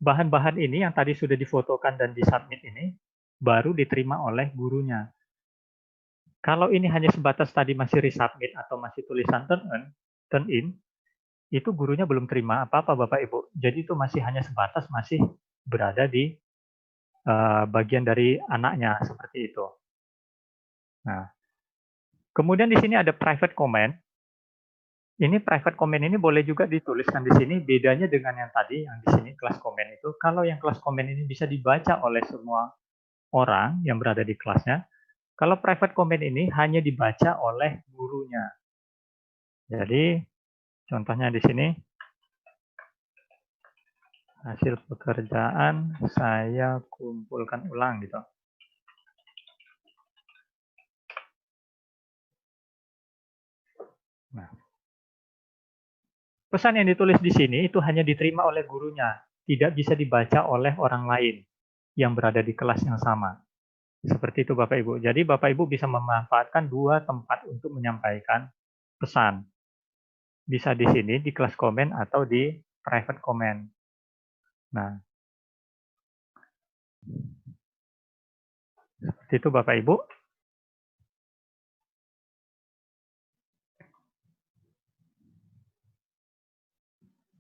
Bahan-bahan ini yang tadi sudah difotokan dan disubmit ini baru diterima oleh gurunya. Kalau ini hanya sebatas tadi masih resubmit atau masih tulisan turn in, itu gurunya belum terima apa-apa Bapak Ibu. Jadi itu masih hanya sebatas masih berada di bagian dari anaknya seperti itu. Nah, kemudian di sini ada private comment. Ini private comment ini boleh juga dituliskan di sini. Bedanya dengan yang tadi yang di sini kelas comment itu, kalau yang kelas comment ini bisa dibaca oleh semua orang yang berada di kelasnya. Kalau private comment ini hanya dibaca oleh gurunya. Jadi contohnya di sini, hasil pekerjaan saya kumpulkan ulang gitu. Nah, pesan yang ditulis di sini itu hanya diterima oleh gurunya, tidak bisa dibaca oleh orang lain yang berada di kelas yang sama. Seperti itu Bapak Ibu. Jadi Bapak Ibu bisa memanfaatkan dua tempat untuk menyampaikan pesan. Bisa di sini, di kelas comment atau di private comment. Nah, seperti itu Bapak Ibu.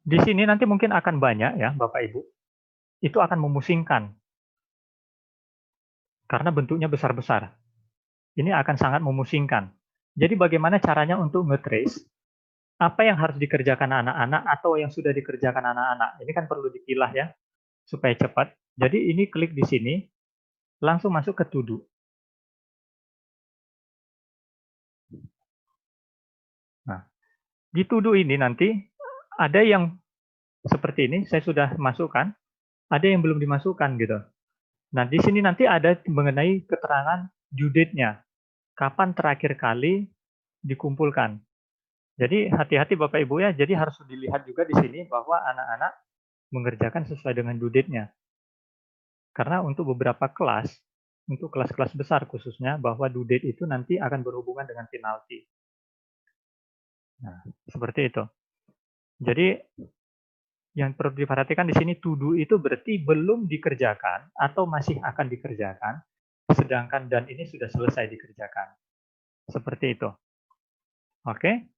Di sini nanti mungkin akan banyak ya Bapak Ibu. Itu akan memusingkan. Karena bentuknya besar-besar. Ini akan sangat memusingkan. Jadi bagaimana caranya untuk nge-trace apa yang harus dikerjakan anak-anak atau yang sudah dikerjakan anak-anak. Ini kan perlu dipilah ya, supaya cepat. Jadi ini klik di sini, langsung masuk ke to do. Nah, di to do ini nanti ada yang seperti ini, saya sudah masukkan, ada yang belum dimasukkan gitu. Nah, di sini nanti ada mengenai keterangan due date-nya. Kapan terakhir kali dikumpulkan. Jadi hati-hati Bapak Ibu ya, jadi harus dilihat juga di sini bahwa anak-anak mengerjakan sesuai dengan due date-nya. Karena untuk beberapa kelas, untuk kelas-kelas besar khususnya, bahwa due date itu nanti akan berhubungan dengan penalti. Nah, seperti itu. Jadi yang perlu diperhatikan di sini to do itu berarti belum dikerjakan atau masih akan dikerjakan, sedangkan dan ini sudah selesai dikerjakan. Seperti itu. Oke.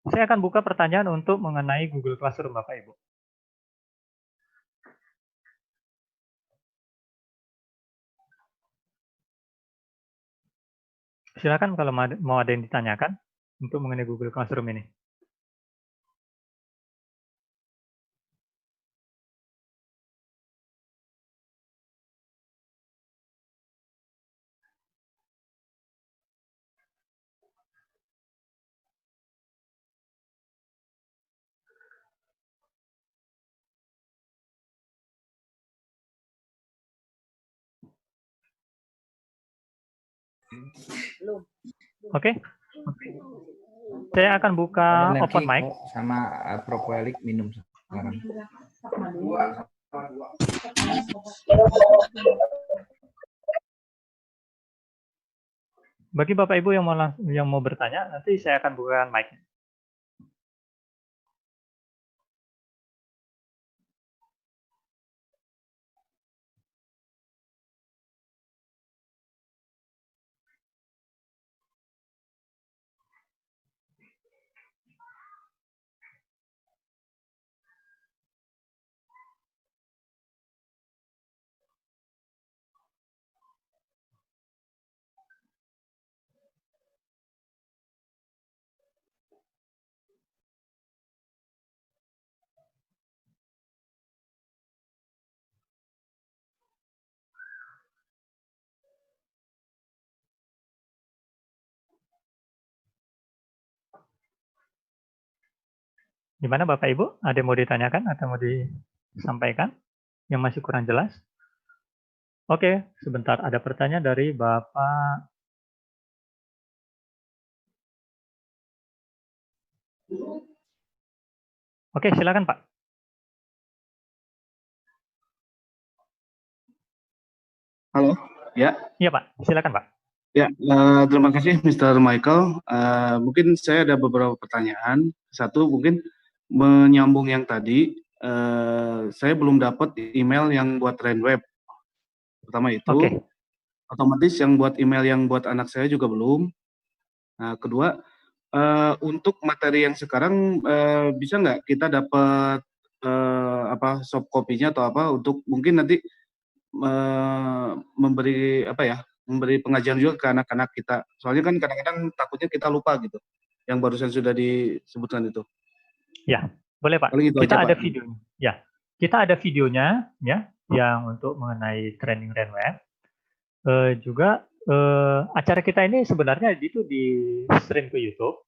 Saya akan buka pertanyaan untuk mengenai Google Classroom Bapak Ibu. Silakan kalau mau ada yang ditanyakan untuk mengenai Google Classroom ini. Oke. Saya akan buka open mic. Sama propolis minum sekarang. Bagi Bapak Ibu yang mau bertanya, nanti saya akan buka mic. Gimana Bapak Ibu? Ada yang mau ditanyakan atau mau disampaikan yang masih kurang jelas? Oke, sebentar. Ada pertanyaan dari Bapak. Oke, silakan Pak. Halo, ya. Iya Pak, silakan Pak. Ya, terima kasih Mr. Michael. Mungkin saya ada beberapa pertanyaan. Satu mungkin menyambung yang tadi, saya belum dapat email yang buat RenWeb. Pertama itu, Oke. otomatis yang buat email yang buat anak saya juga belum. Nah, kedua, untuk materi yang sekarang bisa nggak kita dapat soft copy-nya atau apa untuk mungkin nanti memberi memberi pengajaran juga ke anak-anak kita. Soalnya kan kadang-kadang takutnya kita lupa gitu, yang barusan sudah disebutkan itu. Ya, boleh Pak. Paling itu Kita aja, ada Pak. videonya. Ya, kita ada videonya ya, yang untuk mengenai training RenWeb. Juga acara kita ini sebenarnya itu di stream ke YouTube.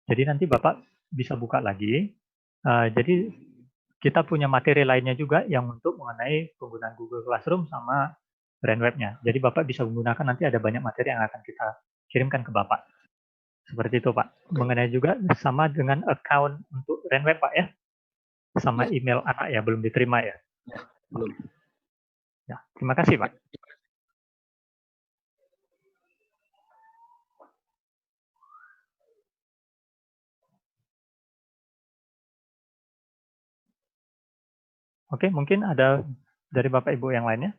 Jadi nanti Bapak bisa buka lagi. Jadi kita punya materi lainnya juga yang untuk mengenai penggunaan Google Classroom sama RenWeb-nya. Jadi Bapak bisa menggunakan, nanti ada banyak materi yang akan kita kirimkan ke Bapak. Seperti itu Pak. Mengenai juga sama dengan account untuk RenWeb Pak ya. Sama email anak ya, belum diterima ya. Belum. Ya, terima kasih Pak. Oke, mungkin ada dari Bapak Ibu yang lainnya.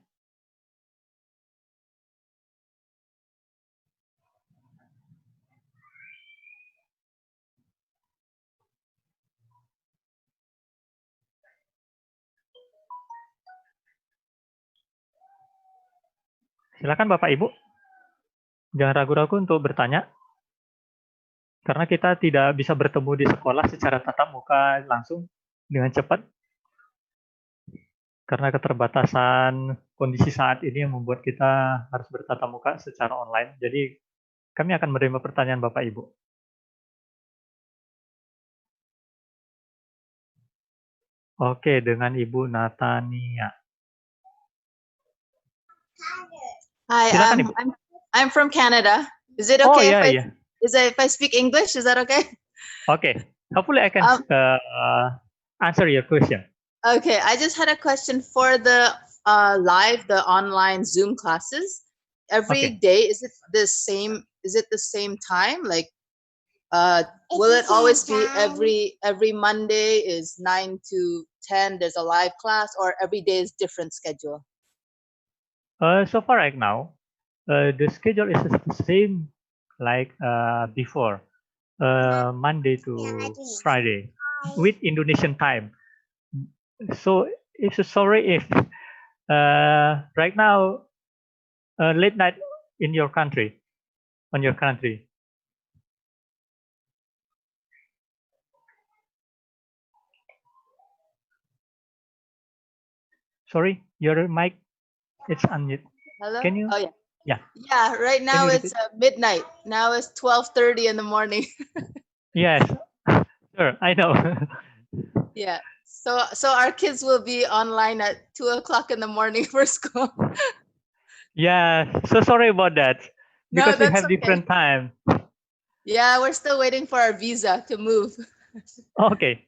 Silakan Bapak Ibu. Jangan ragu-ragu untuk bertanya, karena kita tidak bisa bertemu di sekolah secara tatap muka langsung dengan cepat, karena keterbatasan kondisi saat ini yang membuat kita harus bertatap muka secara online. Jadi kami akan menerima pertanyaan Bapak Ibu. Oke, dengan Ibu Natania. Hi, Silakan, Ibu. I'm from Canada. Is it Oh okay iya, iya. if I speak English? Is that okay? Oke, hopefully I can answer your question. Okay, I just had a question for the the online Zoom classes. Every Okay. day, is it the same? Is it the same time? Like, will it always be every Monday is 9 to 10? There's a live class, or every day is different schedule? So far right now, the schedule is the same like before, Monday to Friday with Indonesian time. So it's sorry if right now late night in your country, on your country. Sorry, your mic it's unmute. Hello? Can you? Oh, yeah. Yeah. Yeah, right now you it's midnight. Now it's 12:30 in the morning. Yes, sure, I know. Yeah. So our kids will be online at 2 o'clock in the morning for school. Yeah, so sorry about that No, because we that's have different time. Yeah, we're still waiting for our visa to move. Okay,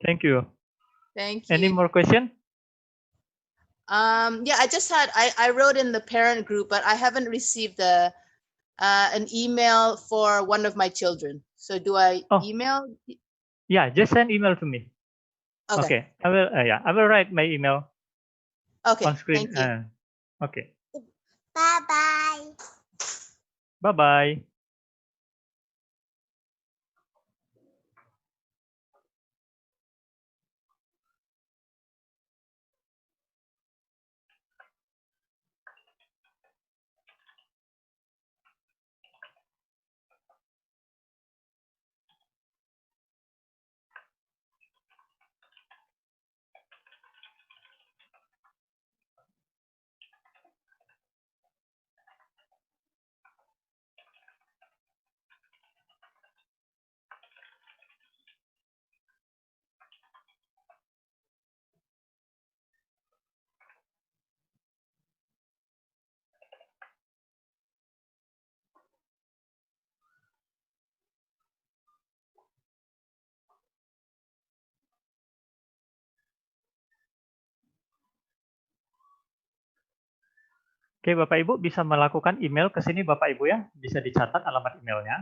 thank you. Thank you. Any more question? Yeah, I wrote in the parent group, but I haven't received an email for one of my children. So do I Oh. email? Yeah, just send email to me. Okay. Okay, I will. I will write my email Okay. on screen. Thank you. Okay. Bye-bye. Bye bye. Oke, Bapak Ibu bisa melakukan email ke sini Bapak Ibu ya, bisa dicatat alamat emailnya.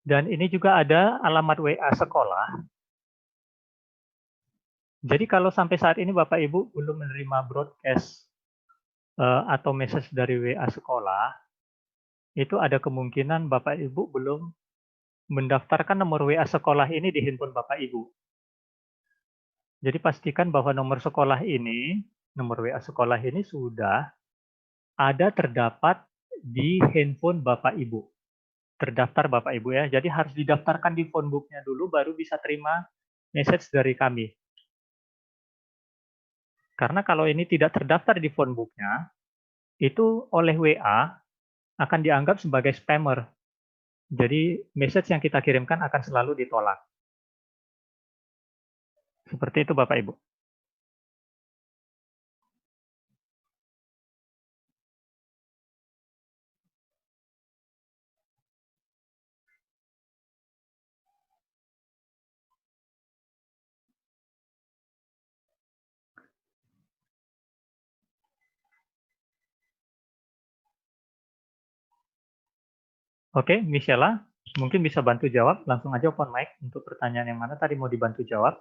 Dan ini juga ada alamat WA sekolah. Jadi kalau sampai saat ini Bapak Ibu belum menerima broadcast atau message dari WA sekolah, itu ada kemungkinan Bapak Ibu belum mendaftarkan nomor WA sekolah ini di handphone Bapak Ibu. Jadi pastikan bahwa nomor WA sekolah ini sudah ada terdapat di handphone Bapak Ibu. Terdaftar Bapak Ibu ya. Jadi harus didaftarkan di phonebook-nya dulu baru bisa terima message dari kami. Karena kalau ini tidak terdaftar di phonebook-nya, itu oleh WA akan dianggap sebagai spammer. Jadi message yang kita kirimkan akan selalu ditolak. Seperti itu Bapak Ibu. Oke, Michela, mungkin bisa bantu jawab. Langsung aja open mic untuk pertanyaan yang mana tadi mau dibantu jawab.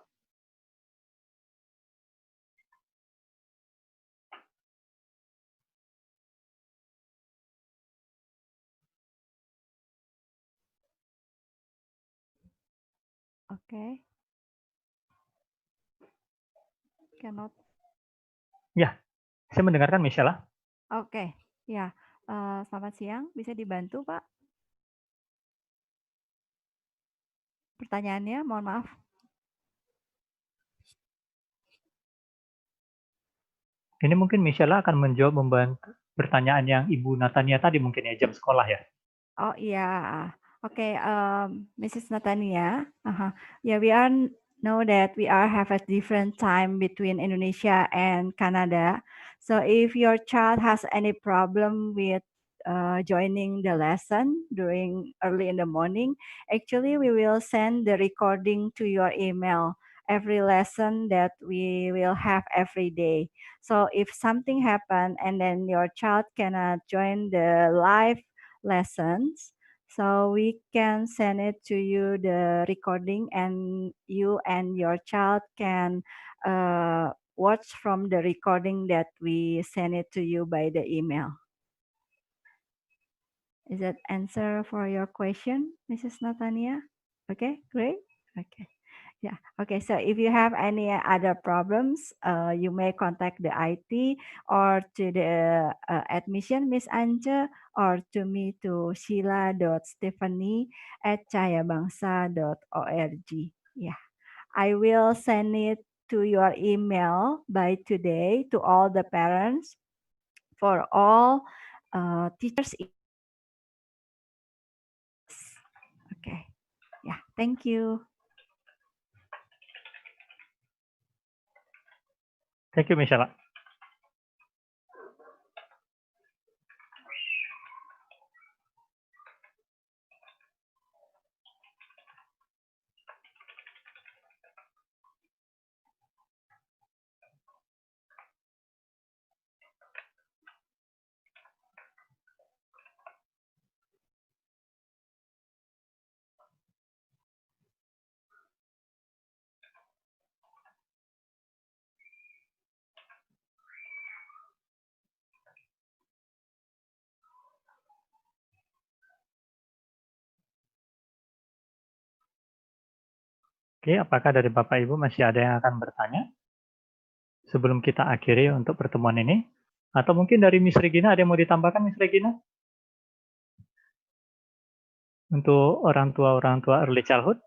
Oke. Cannot. Ya, Saya mendengarkan Michelle. Oke, ya. Selamat siang, bisa dibantu Pak? Pertanyaannya, mohon maaf. Ini mungkin Michelle akan menjawab membantu pertanyaan yang Ibu Natania tadi mungkin ya, jam sekolah ya. Oh iya, oke, Mrs. Natania. Yeah, we are know that we are have a different time between Indonesia and Canada. So if your child has any problem with joining the lesson during early in the morning, actually we will send the recording to your email every lesson that we will have every day. So if something happen and then your child cannot join the live lessons, so we can send it to you the recording and you and your child can watch from the recording that we send it to you by the email. Is that answer for your question, Mrs. Natania? Okay, great. Okay. Yeah. Okay. So if you have any other problems, you may contact the IT or to the admission, Miss Anja, or to me to sheila.stephanie@cahayabangsa.org. Yeah. I will send it to your email by today to all the parents for all teachers. Okay. Yeah. Thank you. Thank you, Michelle. Oke, apakah dari Bapak Ibu masih ada yang akan bertanya? Sebelum kita akhiri untuk pertemuan ini. Atau mungkin dari Miss Regina, ada yang mau ditambahkan Miss Regina? Untuk orang tua early childhood?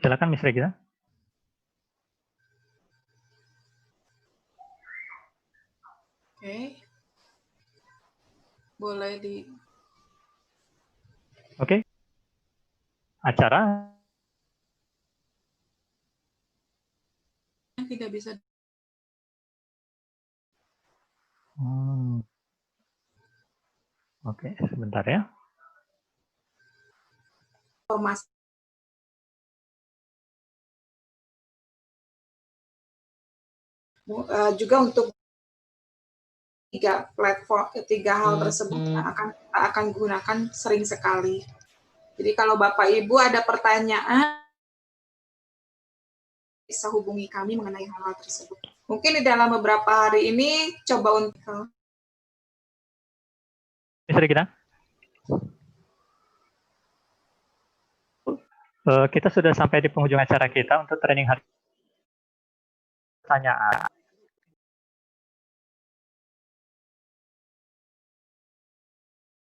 Silakan Miss Regina. Oke. Boleh di Oke. Acara tidak bisa Oke, sebentar ya. informasi juga untuk tiga hal tersebut akan gunakan sering sekali. Jadi kalau Bapak Ibu ada pertanyaan bisa hubungi kami mengenai hal-hal tersebut. Mungkin di dalam beberapa hari ini coba untuk Miss Regina. Kita sudah sampai di penghujung acara kita untuk training hari pertanyaan.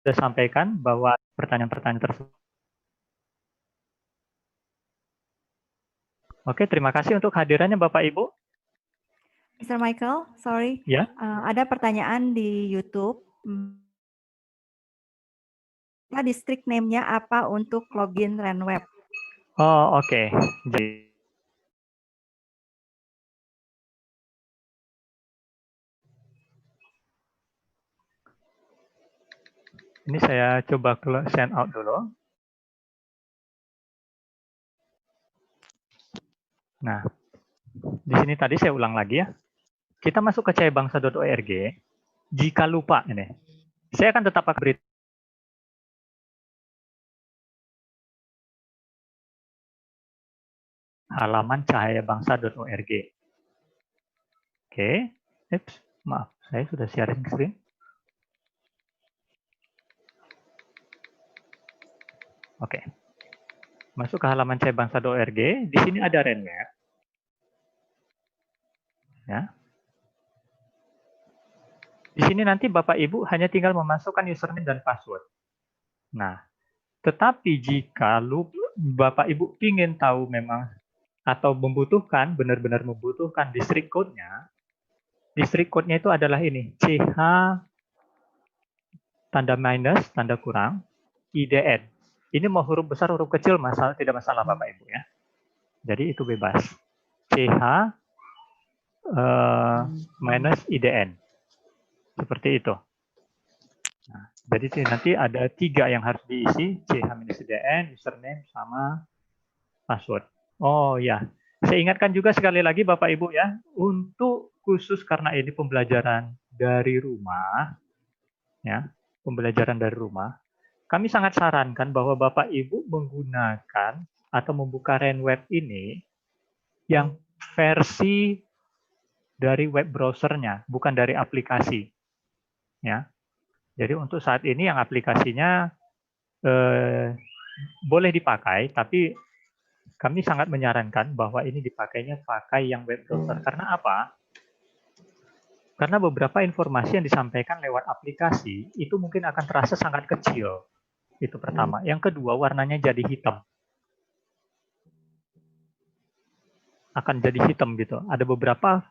Sudah sampaikan bahwa pertanyaan-pertanyaan tersebut. Oke, terima kasih untuk hadirannya Bapak Ibu. Mr. Michael, sorry. Ya. Ada pertanyaan di YouTube. District name-nya apa untuk login RenWeb? Oh, oke. Jadi ini saya coba send out dulu. Nah, di sini tadi saya ulang lagi ya. Kita masuk ke cahayabangsa.org. Jika lupa ini, saya akan tetap beri. halaman cahayabangsa.org. Oke, maaf, saya sudah sharing screen. Oke, masuk ke halaman cahayabangsa.org. Di sini ada RenWeb. Ya. Di sini nanti Bapak Ibu hanya tinggal memasukkan username dan password. Nah, tetapi jika Bapak Ibu ingin tahu memang atau membutuhkan, benar-benar membutuhkan district code-nya, district code-nya itu adalah ini, CH tanda minus, tanda kurang, IDN. Ini mau huruf besar, huruf kecil, tidak masalah Bapak Ibu ya. Jadi itu bebas. CH minus IDN. Seperti itu. Nah, jadi nanti ada 3 yang harus diisi, CH minus IDN, username, sama password. Oh ya, saya ingatkan juga sekali lagi Bapak Ibu ya, untuk khusus karena ini pembelajaran dari rumah, ya, pembelajaran dari rumah, kami sangat sarankan bahwa Bapak Ibu menggunakan atau membuka RenWeb ini yang versi dari web browsernya, bukan dari aplikasi. Ya, jadi untuk saat ini yang aplikasinya boleh dipakai, tapi kami sangat menyarankan bahwa ini dipakainya pakai yang web browser. Karena apa? Karena beberapa informasi yang disampaikan lewat aplikasi itu mungkin akan terasa sangat kecil. Itu pertama. Yang kedua, warnanya jadi hitam. Akan jadi hitam gitu. Ada beberapa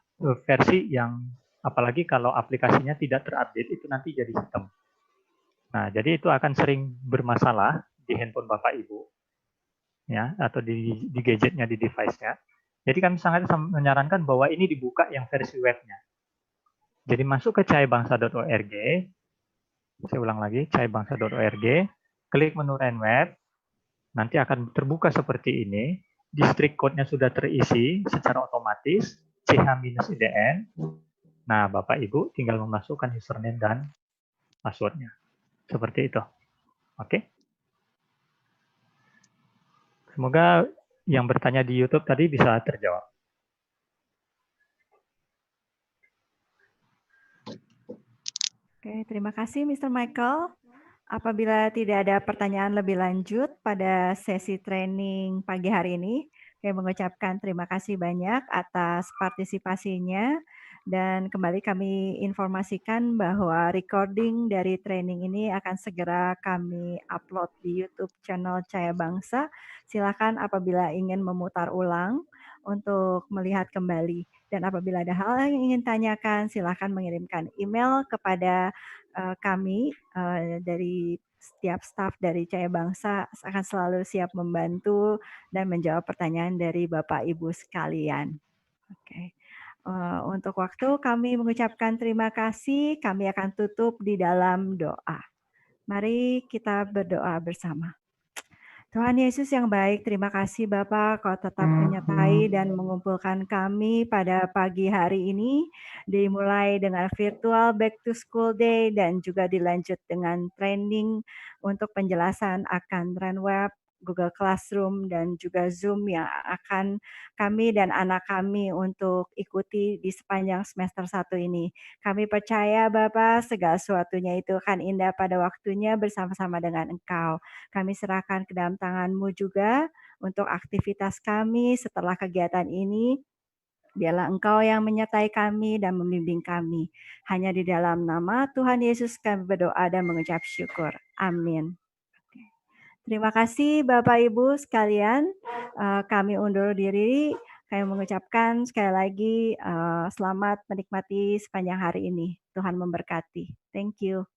versi yang, apalagi kalau aplikasinya tidak terupdate, itu nanti jadi hitam. Nah, jadi itu akan sering bermasalah di handphone Bapak Ibu. Ya, atau di gadgetnya, di device-nya. Jadi kami sangat menyarankan bahwa ini dibuka yang versi webnya. Jadi masuk ke cahayabangsa.org, saya ulang lagi, cahayabangsa.org, klik menu RenWeb, nanti akan terbuka seperti ini, district code-nya sudah terisi secara otomatis, CH-IDN, nah Bapak Ibu tinggal memasukkan username dan password-nya. Seperti itu. Oke? Semoga yang bertanya di YouTube tadi bisa terjawab. Oke, terima kasih Mr. Michael. Apabila tidak ada pertanyaan lebih lanjut pada sesi training pagi hari ini, saya mengucapkan terima kasih banyak atas partisipasinya. Dan kembali kami informasikan bahwa recording dari training ini akan segera kami upload di YouTube channel Cahaya Bangsa. Silakan apabila ingin memutar ulang untuk melihat kembali. Dan apabila ada hal yang ingin tanyakan, silakan mengirimkan email kepada kami dari setiap staf dari Cahaya Bangsa akan selalu siap membantu dan menjawab pertanyaan dari Bapak Ibu sekalian. Oke. Untuk waktu kami mengucapkan terima kasih. Kami akan tutup di dalam doa. Mari kita berdoa bersama. Tuhan Yesus yang baik, terima kasih Bapak, Kau tetap menyertai dan mengumpulkan kami pada pagi hari ini, dimulai dengan virtual back to school day dan juga dilanjut dengan training untuk penjelasan akan RenWeb, Google Classroom, dan juga Zoom yang akan kami dan anak kami untuk ikuti di sepanjang semester 1 ini. Kami percaya Bapak, segala sesuatunya itu akan indah pada waktunya bersama-sama dengan Engkau. Kami serahkan ke dalam tangan-Mu juga untuk aktivitas kami setelah kegiatan ini. Biarlah Engkau yang menyertai kami dan membimbing kami. Hanya di dalam nama Tuhan Yesus kami berdoa dan mengucap syukur. Amin. Terima kasih Bapak Ibu sekalian. Kami undur diri. Kami mengucapkan sekali lagi selamat menikmati sepanjang hari ini. Tuhan memberkati. Thank you.